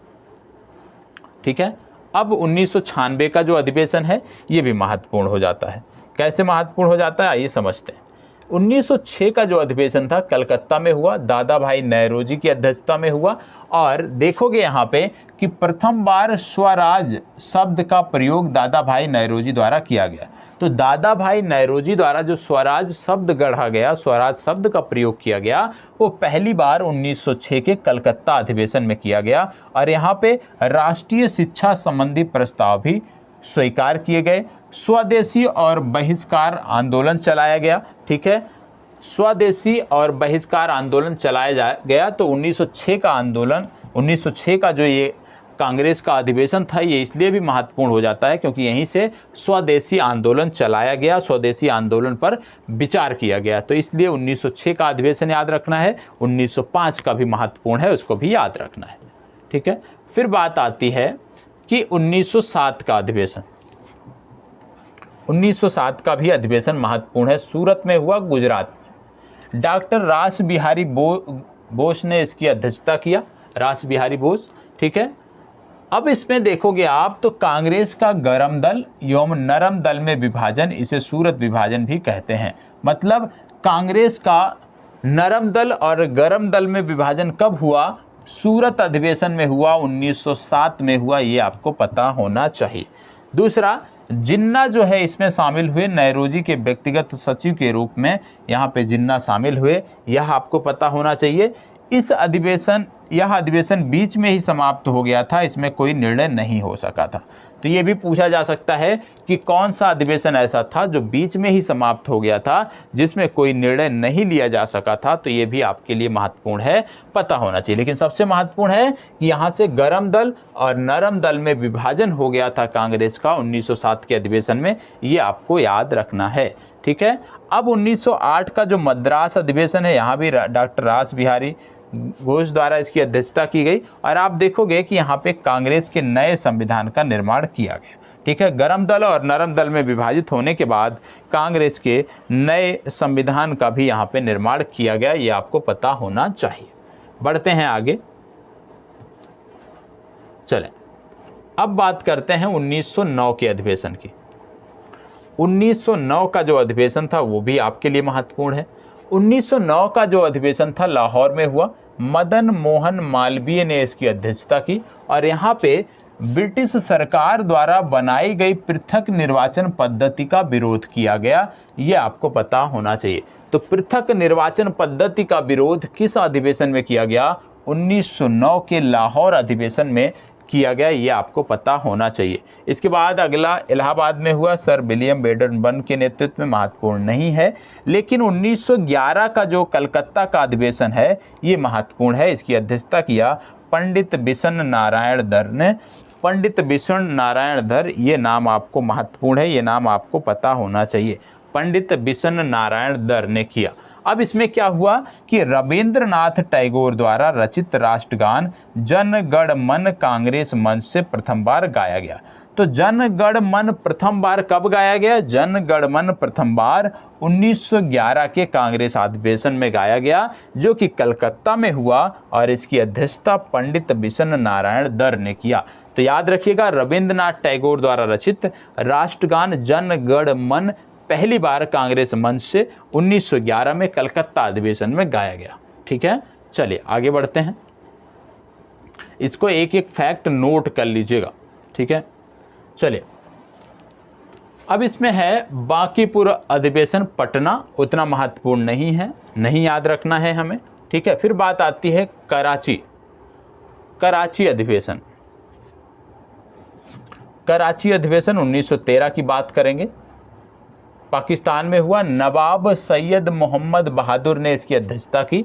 ठीक है। अब 1996 का जो अधिवेशन है ये भी महत्वपूर्ण हो जाता है। कैसे महत्वपूर्ण हो जाता है आइए समझते हैं। 1906 का जो अधिवेशन था कलकत्ता में हुआ, दादा भाई नौरोजी की अध्यक्षता में हुआ, और देखोगे यहाँ पे कि प्रथम बार स्वराज शब्द का प्रयोग दादा भाई नौरोजी द्वारा किया गया। तो दादा भाई नौरोजी द्वारा जो स्वराज शब्द गढ़ा गया, स्वराज शब्द का प्रयोग किया गया, वो पहली बार 1906 के कलकत्ता अधिवेशन में किया गया और यहाँ पे राष्ट्रीय शिक्षा संबंधी प्रस्ताव भी स्वीकार किए गए। स्वदेशी और बहिष्कार आंदोलन चलाया गया, ठीक है। स्वदेशी और बहिष्कार आंदोलन चलाया गया। तो 1906 का जो ये कांग्रेस का अधिवेशन था ये इसलिए भी महत्वपूर्ण हो जाता है क्योंकि यहीं से स्वदेशी आंदोलन चलाया गया, स्वदेशी आंदोलन पर विचार किया गया। तो इसलिए 1906 का अधिवेशन याद रखना है, 1905 का भी महत्वपूर्ण है, उसको भी याद रखना है, ठीक है। फिर बात आती है कि 1907 का अधिवेशन, 1907 का भी अधिवेशन महत्वपूर्ण है, सूरत में हुआ, गुजरात में। डॉक्टर रास बिहारी बोस ने इसकी अध्यक्षता किया, रास बिहारी बोस, ठीक है। अब इसमें देखोगे आप तो कांग्रेस का गरम दल एवं नरम दल में विभाजन, इसे सूरत विभाजन भी कहते हैं। मतलब कांग्रेस का नरम दल और गरम दल में विभाजन कब हुआ? सूरत अधिवेशन में हुआ, 1907 में हुआ, ये आपको पता होना चाहिए। दूसरा, जिन्ना जो है इसमें शामिल हुए, नौरोजी के व्यक्तिगत सचिव के रूप में यहाँ पे जिन्ना शामिल हुए, यह आपको पता होना चाहिए। यह अधिवेशन बीच में ही समाप्त हो गया था, इसमें कोई निर्णय नहीं हो सका था। तो ये भी पूछा जा सकता है कि कौन सा अधिवेशन ऐसा था जो बीच में ही समाप्त हो गया था, जिसमें कोई निर्णय नहीं लिया जा सका था। तो ये भी आपके लिए महत्वपूर्ण है, पता होना चाहिए। लेकिन सबसे महत्वपूर्ण है कि यहाँ से गरम दल और नरम दल में विभाजन हो गया था कांग्रेस का 1907 के अधिवेशन में, ये आपको याद रखना है, ठीक है। अब 1908 का जो मद्रास अधिवेशन है, यहाँ भी डॉक्टर रास बिहारी घोष द्वारा इसकी अध्यक्षता की गई और आप देखोगे कि यहाँ पे कांग्रेस के नए संविधान का निर्माण किया गया, ठीक है। गरम दल और नरम दल में विभाजित होने के बाद कांग्रेस के नए संविधान का भी यहाँ पे निर्माण किया गया, ये आपको पता होना चाहिए। बढ़ते हैं आगे, चलें अब बात करते हैं 1909 के अधिवेशन की। 1909 का जो अधिवेशन था वो भी आपके लिए महत्वपूर्ण है। 1909 का जो अधिवेशन था लाहौर में हुआ, मदन मोहन मालवीय ने इसकी अध्यक्षता की और यहाँ पे ब्रिटिश सरकार द्वारा बनाई गई पृथक निर्वाचन पद्धति का विरोध किया गया, ये आपको पता होना चाहिए। तो पृथक निर्वाचन पद्धति का विरोध किस अधिवेशन में किया गया? 1909 के लाहौर अधिवेशन में किया गया, ये आपको पता होना चाहिए। इसके बाद अगला इलाहाबाद में हुआ, सर विलियम बेडन के नेतृत्व में, महत्वपूर्ण नहीं है। लेकिन 1911 का जो कलकत्ता का अधिवेशन है ये महत्वपूर्ण है। इसकी अध्यक्षता किया पंडित बिशन नारायण दर ने। पंडित बिशन नारायण दर, ये नाम आपको महत्वपूर्ण है, ये नाम आपको पता होना चाहिए। पंडित बिशन नारायण दर ने किया। अब इसमें क्या हुआ कि रविंद्रनाथ टैगोर द्वारा रचित राष्ट्रगान जन गण मन कांग्रेस मंच से प्रथम बार गाया गया। तो जन गण मन प्रथम बार कब गाया गया? जन गण मन प्रथम बार 1911 के कांग्रेस अधिवेशन में गाया गया, जो कि कलकत्ता में हुआ, और इसकी अध्यक्षता पंडित बिशन नारायण दर ने किया। तो याद रखिएगा, रविंद्रनाथ टैगोर द्वारा रचित राष्ट्रगान जन गण मन पहली बार कांग्रेस मंच से 1911 में कलकत्ता अधिवेशन में गाया गया। ठीक है, चलिए आगे बढ़ते हैं। इसको एक एक फैक्ट नोट कर लीजिएगा। ठीक है, चलिए अब इसमें है बांकीपुर अधिवेशन पटना, उतना महत्वपूर्ण नहीं है, नहीं याद रखना है हमें। ठीक है, फिर बात आती है कराची अधिवेशन। कराची अधिवेशन 1913 की बात करेंगे, पाकिस्तान में हुआ। नवाब सैयद मोहम्मद बहादुर ने इसकी अध्यक्षता की।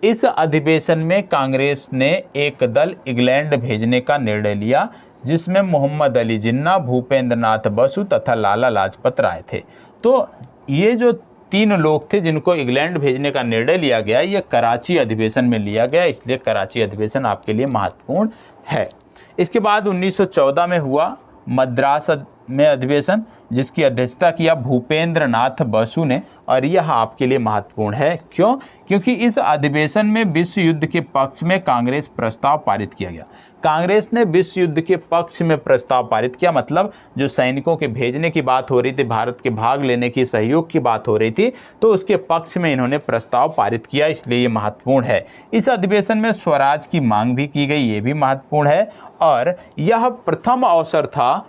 इस अधिवेशन में कांग्रेस ने एक दल इंग्लैंड भेजने का निर्णय लिया, जिसमें मोहम्मद अली जिन्ना, भूपेंद्र नाथ बसु तथा लाला लाजपत राय थे। तो ये जो 3 लोग थे जिनको इंग्लैंड भेजने का निर्णय लिया गया, ये कराची अधिवेशन में लिया गया, इसलिए कराची अधिवेशन आपके लिए महत्वपूर्ण है। इसके बाद 1914 में हुआ मद्रास में अधिवेशन, जिसकी अध्यक्षता किया भूपेंद्र नाथ बसु ने, और यह आपके लिए महत्वपूर्ण है। क्यों? क्योंकि इस अधिवेशन में विश्व युद्ध के पक्ष में कांग्रेस प्रस्ताव पारित किया गया। कांग्रेस ने विश्व युद्ध के पक्ष में प्रस्ताव पारित किया, मतलब जो सैनिकों के भेजने की बात हो रही थी, भारत के भाग लेने की, सहयोग की बात हो रही थी, तो उसके पक्ष में इन्होंने प्रस्ताव पारित किया, इसलिए ये महत्वपूर्ण है। इस अधिवेशन में स्वराज की मांग भी की गई, ये भी महत्वपूर्ण है। और यह प्रथम अवसर था,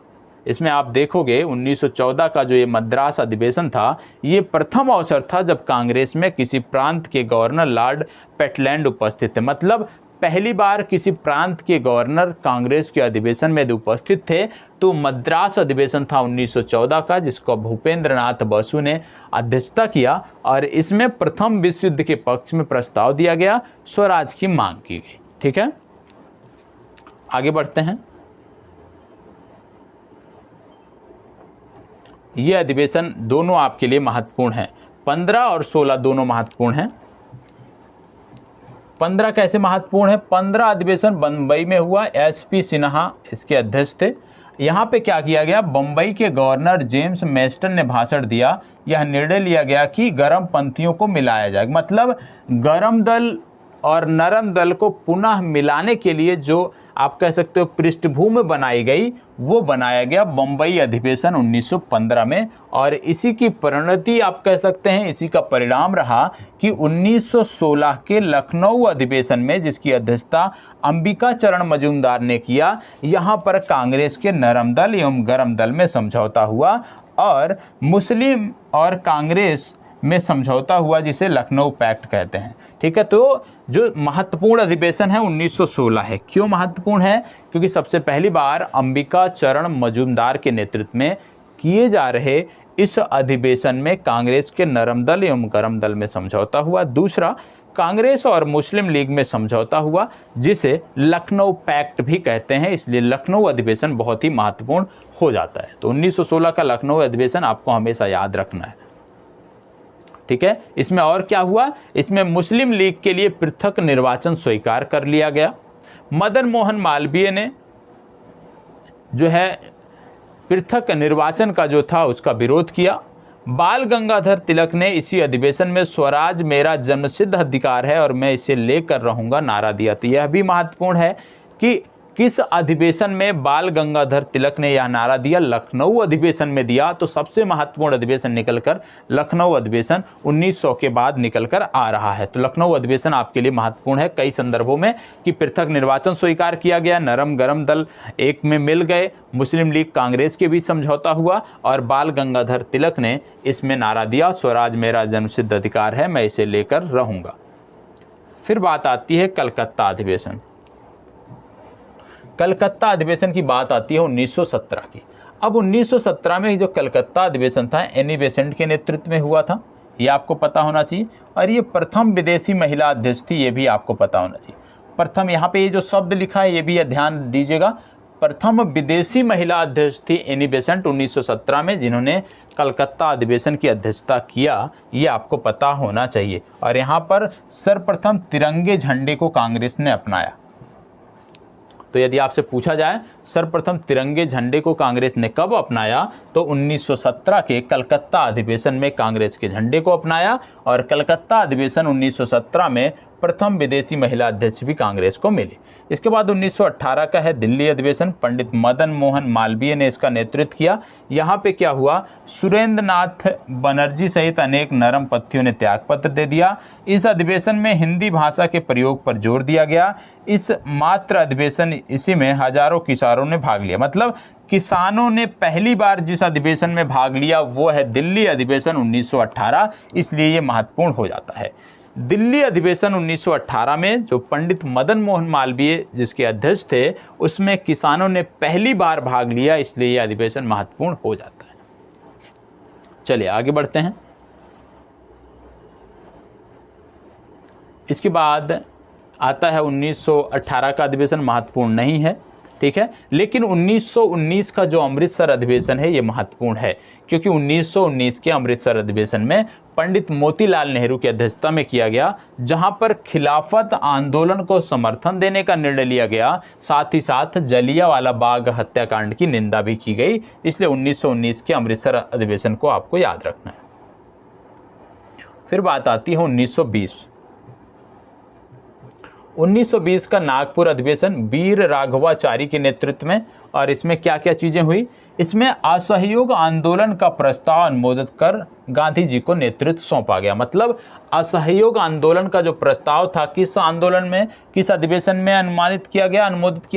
इसमें आप देखोगे 1914 का जो ये मद्रास अधिवेशन था, ये प्रथम अवसर था जब कांग्रेस में किसी प्रांत के गवर्नर लॉर्ड पेटलैंड उपस्थित थे। मतलब पहली बार किसी प्रांत के गवर्नर कांग्रेस के अधिवेशन में उपस्थित थे। तो मद्रास अधिवेशन था 1914 का, जिसको भूपेंद्र नाथ बसु ने अध्यक्षता किया, और इसमें प्रथम विश्व युद्ध के पक्ष में प्रस्ताव दिया गया, स्वराज की मांग की गई। ठीक है, आगे बढ़ते हैं। ये अधिवेशन दोनों आपके लिए महत्वपूर्ण हैं, 15 और 16 दोनों महत्वपूर्ण हैं। 15 कैसे महत्वपूर्ण है? 15 अधिवेशन बम्बई में हुआ, एसपी सिन्हा इसके अध्यक्ष थे। यहाँ पे क्या किया गया? बम्बई के गवर्नर जेम्स मेस्टन ने भाषण दिया। यह निर्णय लिया गया कि गरम पंथियों को मिलाया जाए, मतलब गरम दल और नरम दल को पुनः मिलाने के लिए जो आप कह सकते हो पृष्ठभूमि बनाई गई, वो बनाया गया बम्बई अधिवेशन 1915 में। और इसी की परिणति आप कह सकते हैं, इसी का परिणाम रहा कि 1916 के लखनऊ अधिवेशन में, जिसकी अध्यक्षता अंबिका चरण मजूमदार ने किया, यहाँ पर कांग्रेस के नरम दल एवं गरम दल में समझौता हुआ, और मुस्लिम और कांग्रेस में समझौता हुआ, जिसे लखनऊ पैक्ट कहते हैं। ठीक है, तो जो महत्वपूर्ण अधिवेशन है 1916 है। क्यों महत्वपूर्ण है? क्योंकि सबसे पहली बार अंबिका चरण मजूमदार के नेतृत्व में किए जा रहे इस अधिवेशन में कांग्रेस के नरम दल एवं गरम दल में समझौता हुआ। दूसरा, कांग्रेस और मुस्लिम लीग में समझौता हुआ, जिसे लखनऊ पैक्ट भी कहते हैं, इसलिए लखनऊ अधिवेशन बहुत ही महत्वपूर्ण हो जाता है। तो 1916 का लखनऊ अधिवेशन आपको हमेशा याद रखना है। ठीक है, इसमें और क्या हुआ? इसमें मुस्लिम लीग के लिए पृथक निर्वाचन स्वीकार कर लिया गया। मदन मोहन मालवीय ने जो है पृथक निर्वाचन का जो था उसका विरोध किया। बाल गंगाधर तिलक ने इसी अधिवेशन में स्वराज मेरा जन्मसिद्ध अधिकार है और मैं इसे लेकर रहूंगा नारा दिया। तो यह भी महत्वपूर्ण है कि किस अधिवेशन में बाल गंगाधर तिलक ने यह नारा दिया? लखनऊ अधिवेशन में दिया। तो सबसे महत्वपूर्ण अधिवेशन निकलकर लखनऊ अधिवेशन 1900 के बाद निकलकर आ रहा है। तो लखनऊ अधिवेशन आपके लिए महत्वपूर्ण है कई संदर्भों में कि पृथक निर्वाचन स्वीकार किया गया, नरम गरम दल एक में मिल गए, मुस्लिम लीग कांग्रेस के बीच समझौता हुआ और बाल गंगाधर तिलक ने इसमें नारा दिया, स्वराज मेरा जन्मसिद्ध अधिकार है, मैं इसे लेकर रहूंगा। फिर बात आती है कलकत्ता अधिवेशन। कलकत्ता अधिवेशन की बात आती है 1917 की। अब 1917 में जो कलकत्ता अधिवेशन था एनी बेसेंट के नेतृत्व में हुआ था, ये आपको पता होना चाहिए। और ये प्रथम विदेशी महिला अध्यक्ष थी, ये भी आपको पता होना चाहिए। प्रथम, यहाँ पे ये जो शब्द लिखा है ये भी ध्यान दीजिएगा, प्रथम विदेशी महिला अध्यक्ष थी एनी बेसेंट 1917 में, जिन्होंने कलकत्ता अधिवेशन की अध्यक्षता किया, ये आपको पता होना चाहिए। और यहाँ पर सर्वप्रथम तिरंगे झंडे को कांग्रेस ने अपनाया। तो यदि आपसे पूछा जाए सर्वप्रथम तिरंगे झंडे को कांग्रेस ने कब अपनाया, तो 1917 के कलकत्ता अधिवेशन में कांग्रेस के झंडे को अपनाया। और कलकत्ता अधिवेशन 1917 में प्रथम विदेशी महिला अध्यक्ष भी कांग्रेस को मिले। इसके बाद 1918 का है दिल्ली अधिवेशन, पंडित मदन मोहन मालवीय ने इसका नेतृत्व किया। यहाँ पे क्या हुआ, सुरेंद्र नाथ बनर्जी सहित अनेक नरम पत्थियों ने त्यागपत्र दे दिया। इस अधिवेशन में हिंदी भाषा के प्रयोग पर जोर दिया गया। इस मात्र अधिवेशन इसी में हजारों किसानों ने भाग लिया। मतलब किसानों ने पहली बार जिस अधिवेशन में भाग लिया वो है दिल्ली अधिवेशन 1918, इसलिए ये महत्वपूर्ण हो जाता है। दिल्ली अधिवेशन 1918 में जो पंडित मदन मोहन मालवीय जिसके अध्यक्ष थे, उसमें किसानों ने पहली बार भाग लिया, इसलिए यह अधिवेशन महत्वपूर्ण हो जाता है। चलिए आगे बढ़ते हैं। इसके बाद आता है 1918 का अधिवेशन, महत्वपूर्ण नहीं है, ठीक है। लेकिन 1919 का जो अमृतसर अधिवेशन है ये महत्वपूर्ण है, क्योंकि 1919 के अमृतसर अधिवेशन में पंडित मोतीलाल नेहरू की अध्यक्षता में किया गया, जहां पर खिलाफत आंदोलन को समर्थन देने का निर्णय लिया गया, साथ ही साथ जलियांवाला बाग हत्याकांड की निंदा भी की गई। इसलिए 1919 के अमृतसर अधिवेशन को आपको याद रखना है। फिर बात आती है 1920 का नागपुर अधिवेशन वीर राघवाचारी के नेतृत्व में। और इसमें क्या क्या चीजें हुई, इसमें असहयोग आंदोलन का प्रस्ताव अनुमोदित कर गांधी जी को नेतृत्व सौंपा गया। मतलब असहयोग आंदोलन का जो प्रस्ताव था किस आंदोलन में, किस अधिवेशन में अनुमोदित किया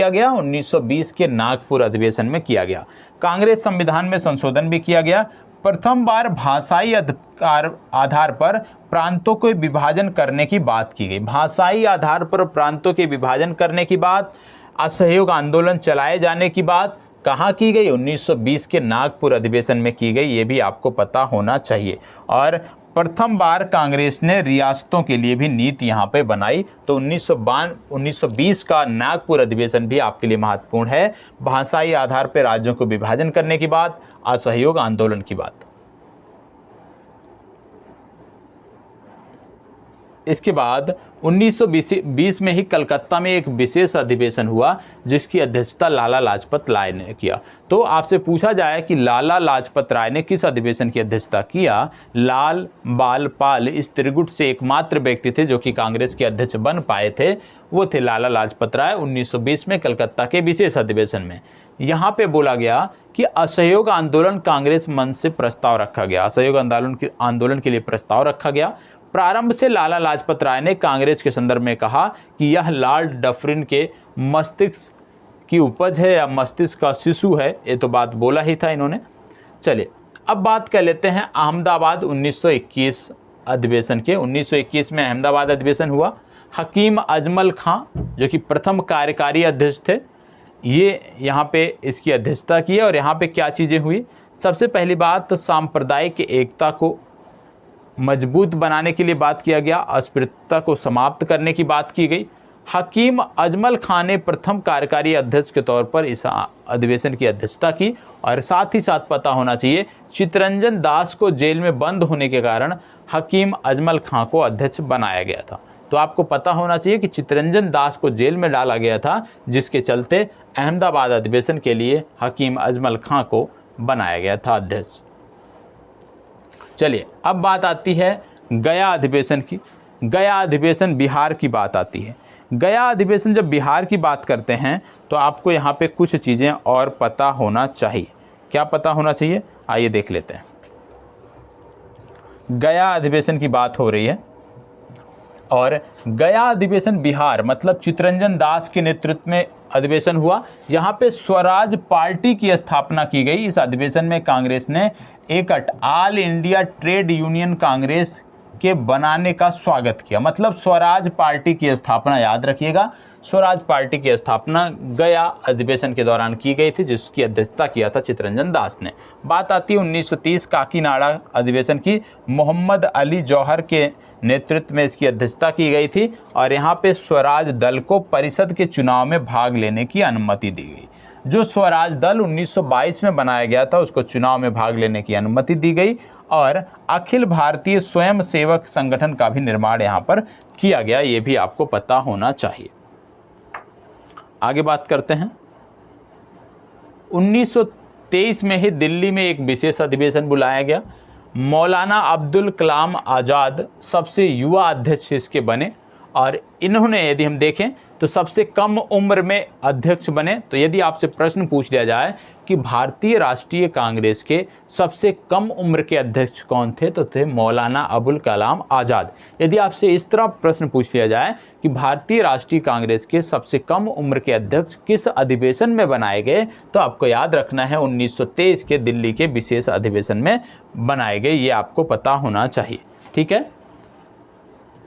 गया 1920 के नागपुर अधिवेशन में किया गया। कांग्रेस संविधान में संशोधन भी किया गया। प्रथम बार भाषाई आधार पर प्रांतों को विभाजन करने की बात की गई। भाषाई आधार पर प्रांतों के विभाजन करने की बात, असहयोग आंदोलन चलाए जाने की बात कहाँ की गई, 1920 के नागपुर अधिवेशन में की गई, ये भी आपको पता होना चाहिए। और प्रथम बार कांग्रेस ने रियासतों के लिए भी नीति यहाँ पे बनाई। तो 1920 का नागपुर अधिवेशन भी आपके लिए महत्वपूर्ण है। भाषाई आधार पर राज्यों को विभाजन करने की बात, असहयोग आंदोलन की बात। इसके बाद 1920 में ही कलकत्ता में एक विशेष अधिवेशन हुआ जिसकी अध्यक्षता लाला लाजपत राय ने किया। तो आपसे पूछा जाए कि लाला लाजपत राय ने किस अधिवेशन की अध्यक्षता किया, लाल बाल पाल इस त्रिगुट से एकमात्र व्यक्ति थे जो कि कांग्रेस के अध्यक्ष बन पाए थे, वो थे लाला लाजपत राय। 1920 में कलकत्ता के विशेष अधिवेशन में यहाँ पे बोला गया कि असहयोग आंदोलन कांग्रेस मंच से प्रस्ताव रखा गया, असहयोग आंदोलन के लिए प्रस्ताव रखा गया। प्रारंभ से लाला लाजपत राय ने कांग्रेस के संदर्भ में कहा कि यह लॉर्ड डफरिन के मस्तिष्क की उपज है या मस्तिष्क का शिशु है, ये तो बात बोला ही था इन्होंने। चलिए अब बात कर लेते हैं अहमदाबाद 1921 अधिवेशन के। 1921 में अहमदाबाद अधिवेशन हुआ। हकीम अजमल खां जो कि प्रथम कार्यकारी अध्यक्ष थे, ये यहाँ पे इसकी अध्यक्षता की। और यहाँ पे क्या चीज़ें हुई, सबसे पहली बात तो सांप्रदायिक एकता को मजबूत बनाने के लिए बात किया गया, अस्पृश्यता को समाप्त करने की बात की गई। हकीम अजमल खां ने प्रथम कार्यकारी अध्यक्ष के तौर पर इस अधिवेशन की अध्यक्षता की। और साथ ही साथ पता होना चाहिए चित्तरंजन दास को जेल में बंद होने के कारण हकीम अजमल खां को अध्यक्ष बनाया गया था। तो आपको पता होना चाहिए कि चित्तरंजन दास को जेल में डाला गया था, जिसके चलते अहमदाबाद अधिवेशन के लिए हकीम अजमल खां को बनाया गया था अध्यक्ष। चलिए अब बात आती है गया अधिवेशन की। गया अधिवेशन बिहार की बात आती है। गया अधिवेशन, जब बिहार की बात करते हैं तो आपको यहाँ पे कुछ चीज़ें और पता होना चाहिए। क्या पता होना चाहिए, आइए देख लेते हैं। गया अधिवेशन की बात हो रही है और गया अधिवेशन बिहार मतलब चित्तरंजन दास के नेतृत्व में अधिवेशन हुआ। यहाँ पे स्वराज पार्टी की स्थापना की गई। इस अधिवेशन में कांग्रेस ने एकट all India trade union Congress के बनाने का स्वागत किया। मतलब स्वराज पार्टी की स्थापना, याद रखिएगा, स्वराज पार्टी की स्थापना गया अधिवेशन के दौरान की गई थी, जिसकी अध्यक्षता किया था चित्तरंजन दास ने। बात आती है 1930 काकीनाडा अधिवेशन की। मोहम्मद अली जौहर के नेतृत्व में इसकी अध्यक्षता की गई थी और यहाँ पे स्वराज दल को परिषद के चुनाव में भाग लेने की अनुमति दी गई। जो स्वराज दल 1922 में बनाया गया था, उसको चुनाव में भाग लेने की अनुमति दी गई और अखिल भारतीय स्वयं सेवक संगठन का भी निर्माण यहाँ पर किया गया। ये भी आपको पता होना चाहिए। आगे बात करते हैं। 1923 में ही दिल्ली में एक विशेष अधिवेशन बुलाया गया। मौलाना अब्दुल कलाम आज़ाद सबसे युवा अध्यक्ष इसके बने और इन्होंने, यदि हम देखें तो सबसे कम उम्र में अध्यक्ष बने। तो यदि आपसे प्रश्न पूछ लिया जाए कि भारतीय राष्ट्रीय कांग्रेस के सबसे कम उम्र के अध्यक्ष कौन थे, तो थे मौलाना अबुल कलाम आज़ाद। यदि आपसे इस तरह प्रश्न पूछ लिया जाए कि भारतीय राष्ट्रीय कांग्रेस के सबसे कम उम्र के अध्यक्ष किस अधिवेशन में बनाए गए, तो आपको याद रखना है 1923 के दिल्ली के विशेष अधिवेशन में बनाए गए। ये आपको पता होना चाहिए, ठीक है।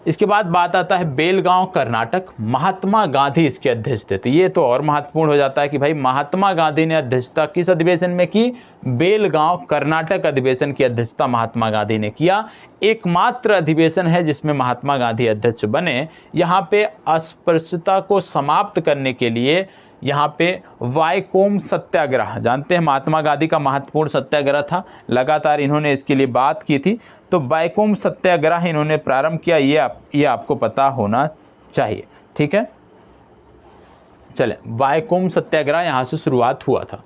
इसके बाद बात आता है बेलगांव कर्नाटक। महात्मा गांधी इसके अध्यक्ष थे। तो ये तो और महत्वपूर्ण हो जाता है कि भाई महात्मा गांधी ने अध्यक्षता किस अधिवेशन में की, बेलगांव कर्नाटक अधिवेशन की अध्यक्षता महात्मा गांधी ने किया। एकमात्र अधिवेशन है जिसमें महात्मा गांधी अध्यक्ष बने। यहाँ पे अस्पृश्यता को समाप्त करने के लिए यहाँ पे वायकोम सत्याग्रह, जानते हैं महात्मा गांधी का महत्वपूर्ण सत्याग्रह था, लगातार इन्होंने इसके लिए बात की थी। तो वायकोम सत्याग्रह इन्होंने प्रारंभ किया। ये आपको पता होना चाहिए, ठीक है। चले, वायकोम सत्याग्रह यहाँ से शुरुआत हुआ था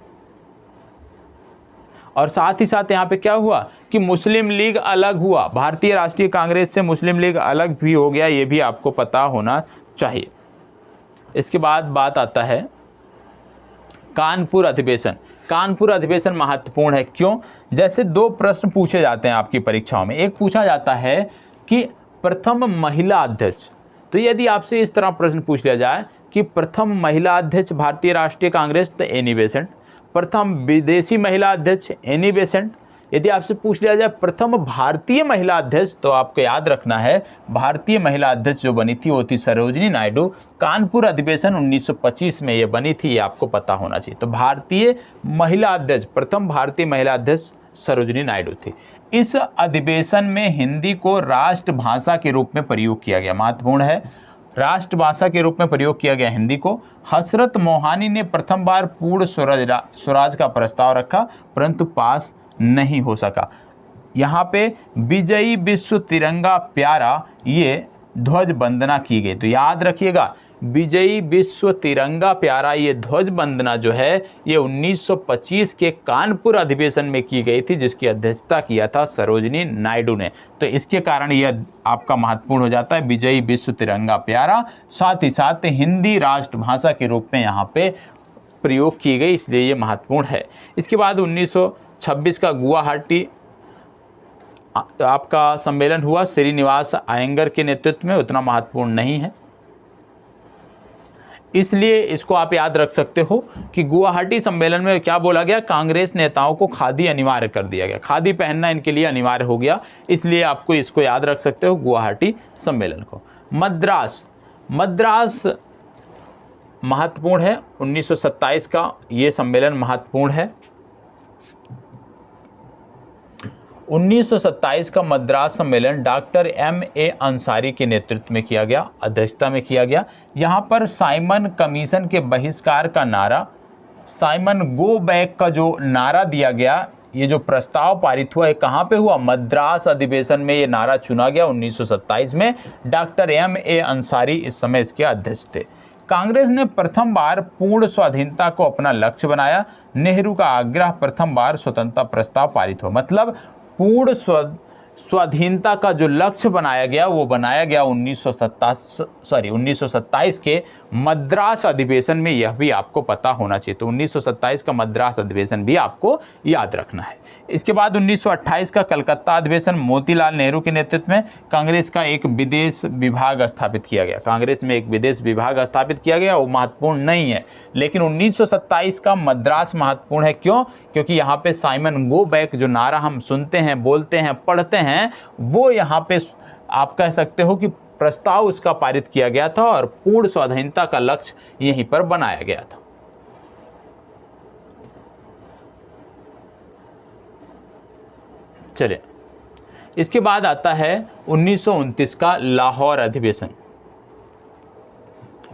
और साथ ही साथ यहाँ पे क्या हुआ कि मुस्लिम लीग अलग हुआ। भारतीय राष्ट्रीय कांग्रेस से मुस्लिम लीग अलग भी हो गया। ये भी आपको पता होना चाहिए। इसके बाद बात आता है कानपुर अधिवेशन। कानपुर अधिवेशन महत्वपूर्ण है। क्यों? जैसे दो प्रश्न पूछे जाते हैं आपकी परीक्षाओं में। एक पूछा जाता है कि प्रथम महिला अध्यक्ष। तो यदि आपसे इस तरह प्रश्न पूछ लिया जाए कि प्रथम महिला अध्यक्ष भारतीय राष्ट्रीय कांग्रेस, तो एनी बेसेंट। प्रथम विदेशी महिला अध्यक्ष, एनी बेसेंट। यदि आपसे पूछ लिया जाए प्रथम भारतीय महिला अध्यक्ष, तो आपको याद रखना है भारतीय महिला अध्यक्ष जो बनी थी वो थी सरोजिनी नायडू। कानपुर अधिवेशन 1925 में ये बनी थी, ये आपको पता होना चाहिए। तो भारतीय महिला अध्यक्ष, प्रथम भारतीय महिला अध्यक्ष सरोजिनी नायडू थी। इस अधिवेशन में हिंदी को राष्ट्रभाषा के रूप में प्रयोग किया गया। महत्वपूर्ण है, राष्ट्रभाषा के रूप में प्रयोग किया गया हिंदी को। हसरत मोहानी ने प्रथम बार पूर्ण स्वराज का प्रस्ताव रखा, परंतु पास नहीं हो सका। यहाँ पे विजयी विश्व तिरंगा प्यारा, ये ध्वज वंदना की गई। तो याद रखिएगा, विजयी विश्व तिरंगा प्यारा, ये ध्वज वंदना जो है ये 1925 के कानपुर अधिवेशन में की गई थी, जिसकी अध्यक्षता किया था सरोजिनी नायडू ने। तो इसके कारण यह आपका महत्वपूर्ण हो जाता है, विजयी विश्व तिरंगा प्यारा। साथ ही साथ हिंदी राष्ट्रभाषा के रूप में यहाँ पे प्रयोग की गई, इसलिए ये महत्वपूर्ण है। इसके बाद 1926 का गुवाहाटी आपका सम्मेलन हुआ श्रीनिवास अयंगर के नेतृत्व में। उतना महत्वपूर्ण नहीं है, इसलिए इसको आप याद रख सकते हो कि गुवाहाटी सम्मेलन में क्या बोला गया, कांग्रेस नेताओं को खादी अनिवार्य कर दिया गया। खादी पहनना इनके लिए अनिवार्य हो गया, इसलिए आपको इसको याद रख सकते हो गुवाहाटी सम्मेलन को। मद्रास महत्वपूर्ण है, 1927 का ये सम्मेलन महत्वपूर्ण है। 1927 का मद्रास सम्मेलन डॉक्टर M.A. अंसारी के नेतृत्व में किया गया, अध्यक्षता में किया गया। यहाँ पर साइमन कमीशन के बहिष्कार का नारा, साइमन गो बैक का जो नारा दिया गया, ये जो प्रस्ताव पारित हुआ है कहाँ पे हुआ, मद्रास अधिवेशन में ये नारा चुना गया 1927 में। Doctor M.A. अंसारी इस समय इसके अध्यक्ष थे। कांग्रेस ने प्रथम बार पूर्ण स्वाधीनता को अपना लक्ष्य बनाया। नेहरू का आग्रह, प्रथम बार स्वतंत्रता प्रस्ताव पारित हुआ। मतलब पूर्ण स्वाधीनता का जो लक्ष्य बनाया गया वो बनाया गया 1927 के मद्रास अधिवेशन में। यह भी आपको पता होना चाहिए। तो 1927 का मद्रास अधिवेशन भी आपको याद रखना है। इसके बाद 1928 का कलकत्ता अधिवेशन, मोतीलाल नेहरू के नेतृत्व में कांग्रेस का एक विदेश विभाग स्थापित किया गया। कांग्रेस में एक विदेश विभाग स्थापित किया गया, वो महत्वपूर्ण नहीं है, लेकिन 1927 का मद्रास महत्वपूर्ण है। क्यों? क्योंकि यहाँ पे साइमन गो बैक जो नारा हम सुनते हैं, बोलते हैं, पढ़ते हैं, वो यहाँ पे आप कह सकते हो कि प्रस्ताव उसका पारित किया गया था और पूर्ण स्वाधीनता का लक्ष्य यहीं पर बनाया गया था। चलिए, इसके बाद आता है 1929 का लाहौर अधिवेशन।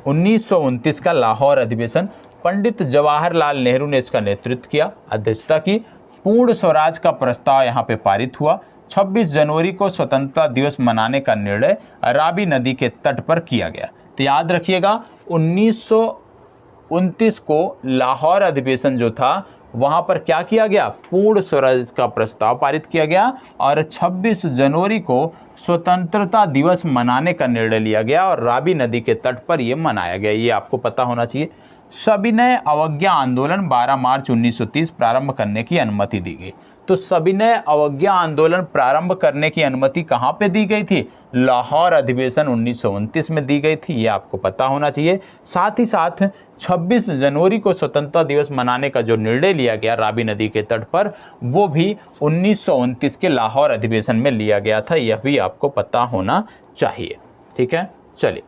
1929 का लाहौर अधिवेशन पंडित जवाहरलाल नेहरू ने इसका नेतृत्व किया, अध्यक्षता की। पूर्ण स्वराज का प्रस्ताव यहाँ पे पारित हुआ। 26 जनवरी को स्वतंत्रता दिवस मनाने का निर्णय रावी नदी के तट पर किया गया। तो याद रखिएगा 1929 को लाहौर अधिवेशन जो था वहाँ पर क्या किया गया, पूर्ण स्वराज का प्रस्ताव पारित किया गया और 26 जनवरी को स्वतंत्रता दिवस मनाने का निर्णय लिया गया और रावी नदी के तट पर यह मनाया गया। ये आपको पता होना चाहिए। सविनय अवज्ञा आंदोलन 12 मार्च 1930 प्रारंभ करने की अनुमति दी गई। तो सविनय अवज्ञा आंदोलन प्रारंभ करने की अनुमति कहाँ पे दी गई थी? लाहौर अधिवेशन 1929 में दी गई थी। ये आपको पता होना चाहिए। साथ ही साथ 26 जनवरी को स्वतंत्रता दिवस मनाने का जो निर्णय लिया गया रावी नदी के तट पर, वो भी 1929 के लाहौर अधिवेशन में लिया गया था। यह भी आपको पता होना चाहिए। ठीक है, चलिए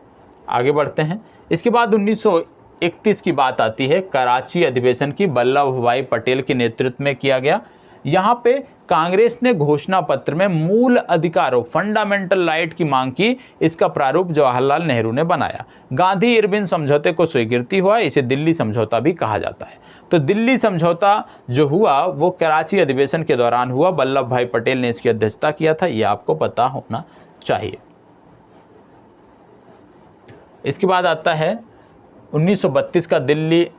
आगे बढ़ते हैं। इसके बाद 1931 की बात आती है, कराची अधिवेशन की, वल्लभ भाई पटेल के नेतृत्व में किया गया। यहाँ पे कांग्रेस ने घोषणा पत्र में मूल अधिकारों, फंडामेंटल राइट की मांग की। इसका प्रारूप जवाहरलाल नेहरू ने बनाया। गांधी इरविन समझौते को स्वीकृति हुआ, इसे दिल्ली समझौता भी कहा जाता है। तो दिल्ली समझौता जो हुआ वो कराची अधिवेशन के दौरान हुआ। वल्लभ भाई पटेल ने इसकी अध्यक्षता किया था। यह आपको पता होना चाहिए। इसके बाद आता है 1932 का दिल्ली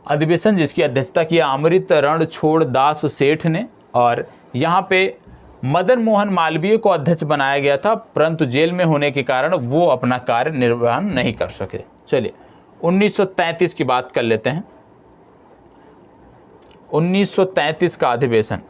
अधिवेशन, जिसकी अध्यक्षता किया अमृत रणछोड़ दास सेठ ने, और यहाँ पे मदन मोहन मालवीय को अध्यक्ष बनाया गया था, परंतु जेल में होने के कारण वो अपना कार्य निर्वहन नहीं कर सके। चलिए 1933 की बात कर लेते हैं। 1933 का अधिवेशन,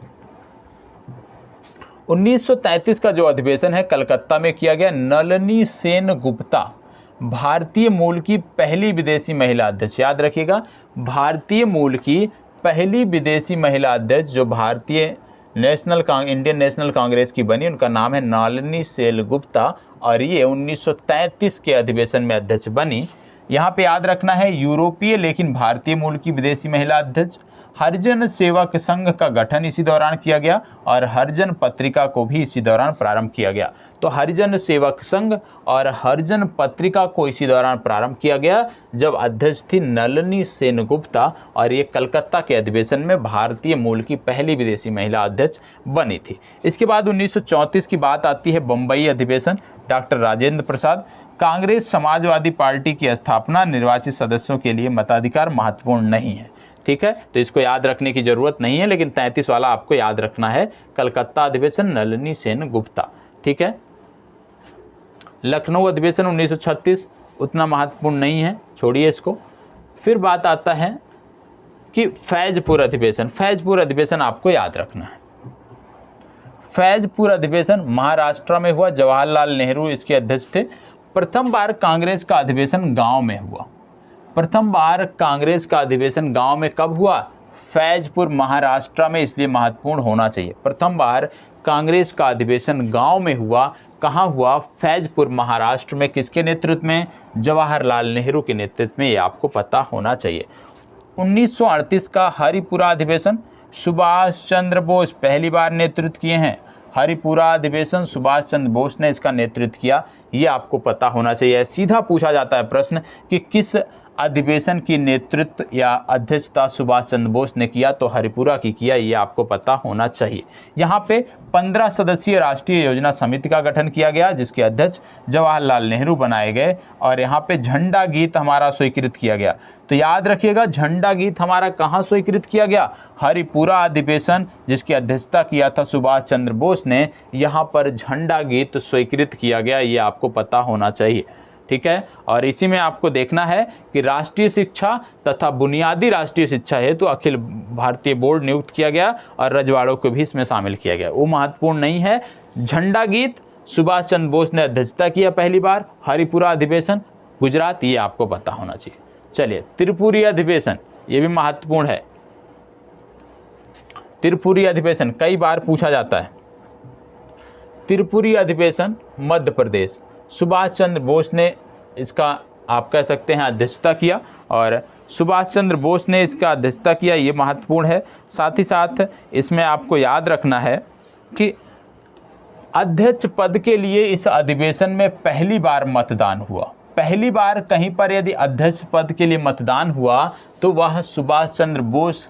1933 का जो अधिवेशन है कलकत्ता में किया गया। नलिनी सेन गुप्ता भारतीय मूल की पहली विदेशी महिला अध्यक्ष, याद रखिएगा, भारतीय मूल की पहली विदेशी महिला अध्यक्ष जो भारतीय इंडियन नेशनल कांग्रेस की बनी, उनका नाम है नलिनी सेन गुप्ता और ये 1933 के अधिवेशन में अध्यक्ष बनी। यहाँ पे याद रखना है, यूरोपीय लेकिन भारतीय मूल की विदेशी महिला अध्यक्ष। हरिजन सेवक संघ का गठन इसी दौरान किया गया और हरिजन पत्रिका को भी इसी दौरान प्रारंभ किया गया। तो हरिजन सेवक संघ और हरिजन पत्रिका को इसी दौरान प्रारंभ किया गया जब अध्यक्ष थी नलिनी सेन गुप्ता, और ये कलकत्ता के अधिवेशन में भारतीय मूल की पहली विदेशी महिला अध्यक्ष बनी थी। इसके बाद 1934 की बात आती है, बम्बई अधिवेशन, डॉक्टर राजेंद्र प्रसाद। कांग्रेस समाजवादी पार्टी की स्थापना, निर्वाचित सदस्यों के लिए मताधिकार महत्वपूर्ण नहीं है। ठीक है, तो इसको याद रखने की जरूरत नहीं है, लेकिन 33 वाला आपको याद रखना है, कलकत्ता अधिवेशन, नलिनी सेन गुप्ता। ठीक है, लखनऊ अधिवेशन 1936 उतना महत्वपूर्ण नहीं है, छोड़िए इसको। फिर बात आता है कि फैजपुर अधिवेशन। फैजपुर अधिवेशन आपको याद रखना है। फैजपुर अधिवेशन महाराष्ट्र में हुआ, जवाहरलाल नेहरू इसके अध्यक्ष थे। प्रथम बार कांग्रेस का अधिवेशन गांव में हुआ। प्रथम बार कांग्रेस का अधिवेशन गांव में कब हुआ? फैजपुर, महाराष्ट्र में, इसलिए महत्वपूर्ण होना चाहिए। प्रथम बार कांग्रेस का अधिवेशन गांव में हुआ। कहाँ हुआ? फैजपुर, महाराष्ट्र में। किसके नेतृत्व में? जवाहरलाल नेहरू के नेतृत्व में। ये आपको पता होना चाहिए। 1938 का हरिपुरा अधिवेशन, सुभाष चंद्र बोस पहली बार नेतृत्व किए हैं। हरिपुरा अधिवेशन सुभाष चंद्र बोस ने इसका नेतृत्व किया। ये आपको पता होना चाहिए। सीधा पूछा जाता है प्रश्न कि किस अधिवेशन की नेतृत्व या अध्यक्षता सुभाष चंद्र बोस ने किया तो हरिपुरा की किया, ये आपको पता होना चाहिए। यहाँ पे 15 सदस्यीय राष्ट्रीय योजना समिति का गठन किया गया जिसके अध्यक्ष जवाहरलाल नेहरू बनाए गए और यहाँ पे झंडा गीत हमारा स्वीकृत किया गया। तो याद रखिएगा झंडा गीत हमारा कहाँ स्वीकृत किया गया, हरिपुरा अधिवेशन जिसकी अध्यक्षता किया था सुभाष चंद्र बोस ने, यहाँ पर झंडा गीत स्वीकृत किया गया, ये आपको पता होना चाहिए। ठीक है, और इसी में आपको देखना है कि राष्ट्रीय शिक्षा तथा बुनियादी राष्ट्रीय शिक्षा हेतु अखिल भारतीय बोर्ड नियुक्त किया गया और रजवाड़ों को भी इसमें शामिल किया गया। वो महत्वपूर्ण नहीं है। झंडा गीत सुभाष चंद्र बोस ने अध्यक्षता किया पहली बार, हरिपुरा अधिवेशन गुजरात, ये आपको पता होना चाहिए। चलिए, त्रिपुरी अधिवेशन, ये भी महत्वपूर्ण है। त्रिपुरी अधिवेशन कई बार पूछा जाता है। त्रिपुरी अधिवेशन मध्य प्रदेश, सुभाष चंद्र बोस ने इसका आप कह सकते हैं अध्यक्षता किया और सुभाष चंद्र बोस ने इसका अध्यक्षता किया, ये महत्वपूर्ण है। साथ ही साथ इसमें आपको याद रखना है कि अध्यक्ष पद के लिए इस अधिवेशन में पहली बार मतदान हुआ। पहली बार कहीं पर यदि अध्यक्ष पद के लिए मतदान हुआ तो वह सुभाष चंद्र बोस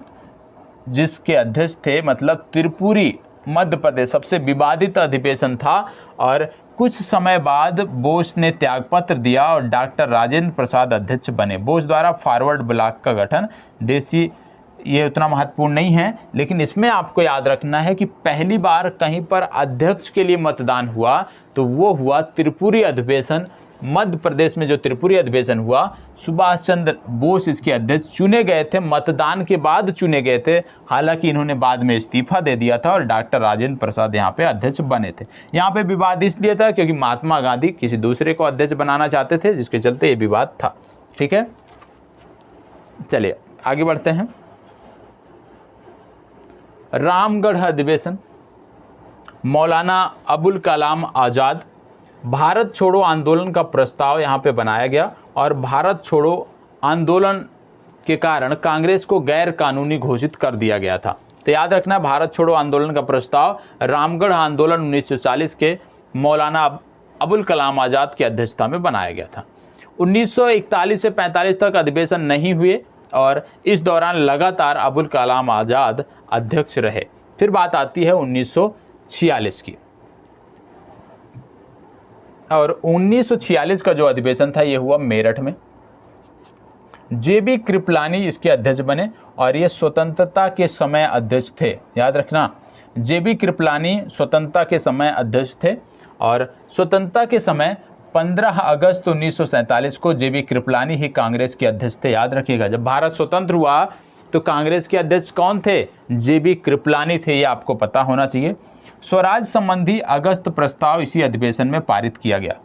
जिसके अध्यक्ष थे, मतलब त्रिपुरी मध्य प्रदेश सबसे विवादित अधिवेशन था और कुछ समय बाद बोस ने त्यागपत्र दिया और डॉक्टर राजेंद्र प्रसाद अध्यक्ष बने। बोस द्वारा फॉरवर्ड ब्लॉक का गठन, देसी, ये उतना महत्वपूर्ण नहीं है, लेकिन इसमें आपको याद रखना है कि पहली बार कहीं पर अध्यक्ष के लिए मतदान हुआ तो वो हुआ त्रिपुरी अधिवेशन। मध्य प्रदेश में जो त्रिपुरी अधिवेशन हुआ, सुभाष चंद्र बोस इसके अध्यक्ष चुने गए थे, मतदान के बाद चुने गए थे। हालांकि इन्होंने बाद में इस्तीफा दे दिया था और डॉक्टर राजेंद्र प्रसाद यहाँ पे अध्यक्ष बने थे। यहाँ पे विवाद इसलिए था क्योंकि महात्मा गांधी किसी दूसरे को अध्यक्ष बनाना चाहते थे, जिसके चलते ये विवाद था। ठीक है, चलिए आगे बढ़ते हैं। रामगढ़ अधिवेशन, मौलाना अबुल कलाम आज़ाद, भारत छोड़ो आंदोलन का प्रस्ताव यहाँ पे बनाया गया और भारत छोड़ो आंदोलन के कारण कांग्रेस को गैर कानूनी घोषित कर दिया गया था। तो याद रखना, भारत छोड़ो आंदोलन का प्रस्ताव रामगढ़ आंदोलन 1940 के मौलाना अबुल कलाम आज़ाद की अध्यक्षता में बनाया गया था। 1941 से 45 तक अधिवेशन नहीं हुए और इस दौरान लगातार अबुल कलाम आज़ाद अध्यक्ष रहे। फिर बात आती है 1946 की, और 1946 का जो अधिवेशन था ये हुआ मेरठ में। JB कृपलानी इसके अध्यक्ष बने और ये स्वतंत्रता के समय अध्यक्ष थे। याद रखना, JB कृपलानी स्वतंत्रता के समय अध्यक्ष थे और स्वतंत्रता के समय 15 अगस्त 1947 को JB कृपलानी ही कांग्रेस के अध्यक्ष थे। याद रखिएगा, जब भारत स्वतंत्र हुआ तो कांग्रेस के अध्यक्ष कौन थे, JB कृपलानी थे, ये आपको पता होना चाहिए। स्वराज संबंधी अगस्त प्रस्ताव इसी अधिवेशन में पारित किया गया।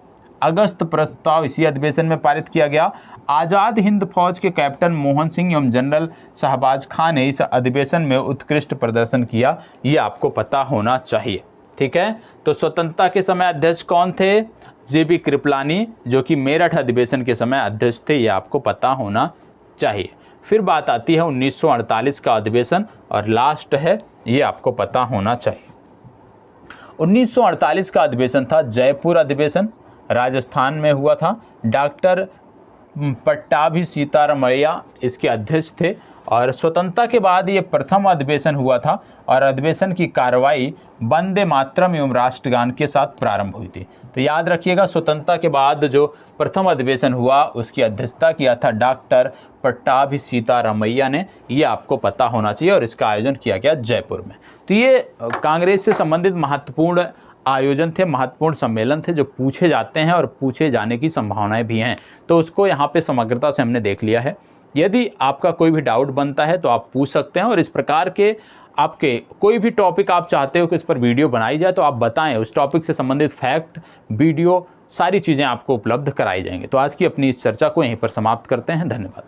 अगस्त प्रस्ताव इसी अधिवेशन में पारित किया गया। आज़ाद हिंद फौज के कैप्टन मोहन सिंह एवं जनरल शहबाज खान ने इस अधिवेशन में उत्कृष्ट प्रदर्शन किया, ये आपको पता होना चाहिए। ठीक है, तो स्वतंत्रता के समय अध्यक्ष कौन थे, JB कृपलानी, जो कि मेरठ अधिवेशन के समय अध्यक्ष थे, ये आपको पता होना चाहिए। फिर बात आती है 1948 का अधिवेशन और लास्ट है, ये आपको पता होना चाहिए। 1948 का अधिवेशन था जयपुर अधिवेशन, राजस्थान में हुआ था। डॉक्टर पट्टाभी सीतारामैया इसके अध्यक्ष थे और स्वतंत्रता के बाद ये प्रथम अधिवेशन हुआ था और अधिवेशन की कार्रवाई वंदे मातरम एवं राष्ट्रगान के साथ प्रारंभ हुई थी। तो याद रखिएगा, स्वतंत्रता के बाद जो प्रथम अधिवेशन हुआ उसकी अध्यक्षता किया था डॉक्टर पट्टाभी सीतारामैया ने, ये आपको पता होना चाहिए और इसका आयोजन किया गया जयपुर में। तो ये कांग्रेस से संबंधित महत्वपूर्ण आयोजन थे, महत्वपूर्ण सम्मेलन थे जो पूछे जाते हैं और पूछे जाने की संभावनाएं भी हैं। तो उसको यहाँ पे समग्रता से हमने देख लिया है। यदि आपका कोई भी डाउट बनता है तो आप पूछ सकते हैं और इस प्रकार के आपके कोई भी टॉपिक आप चाहते हो कि इस पर वीडियो बनाई जाए तो आप बताएं, उस टॉपिक से संबंधित फैक्ट, वीडियो, सारी चीज़ें आपको उपलब्ध कराई जाएंगी। तो आज की अपनी इस चर्चा को यहीं पर समाप्त करते हैं। धन्यवाद।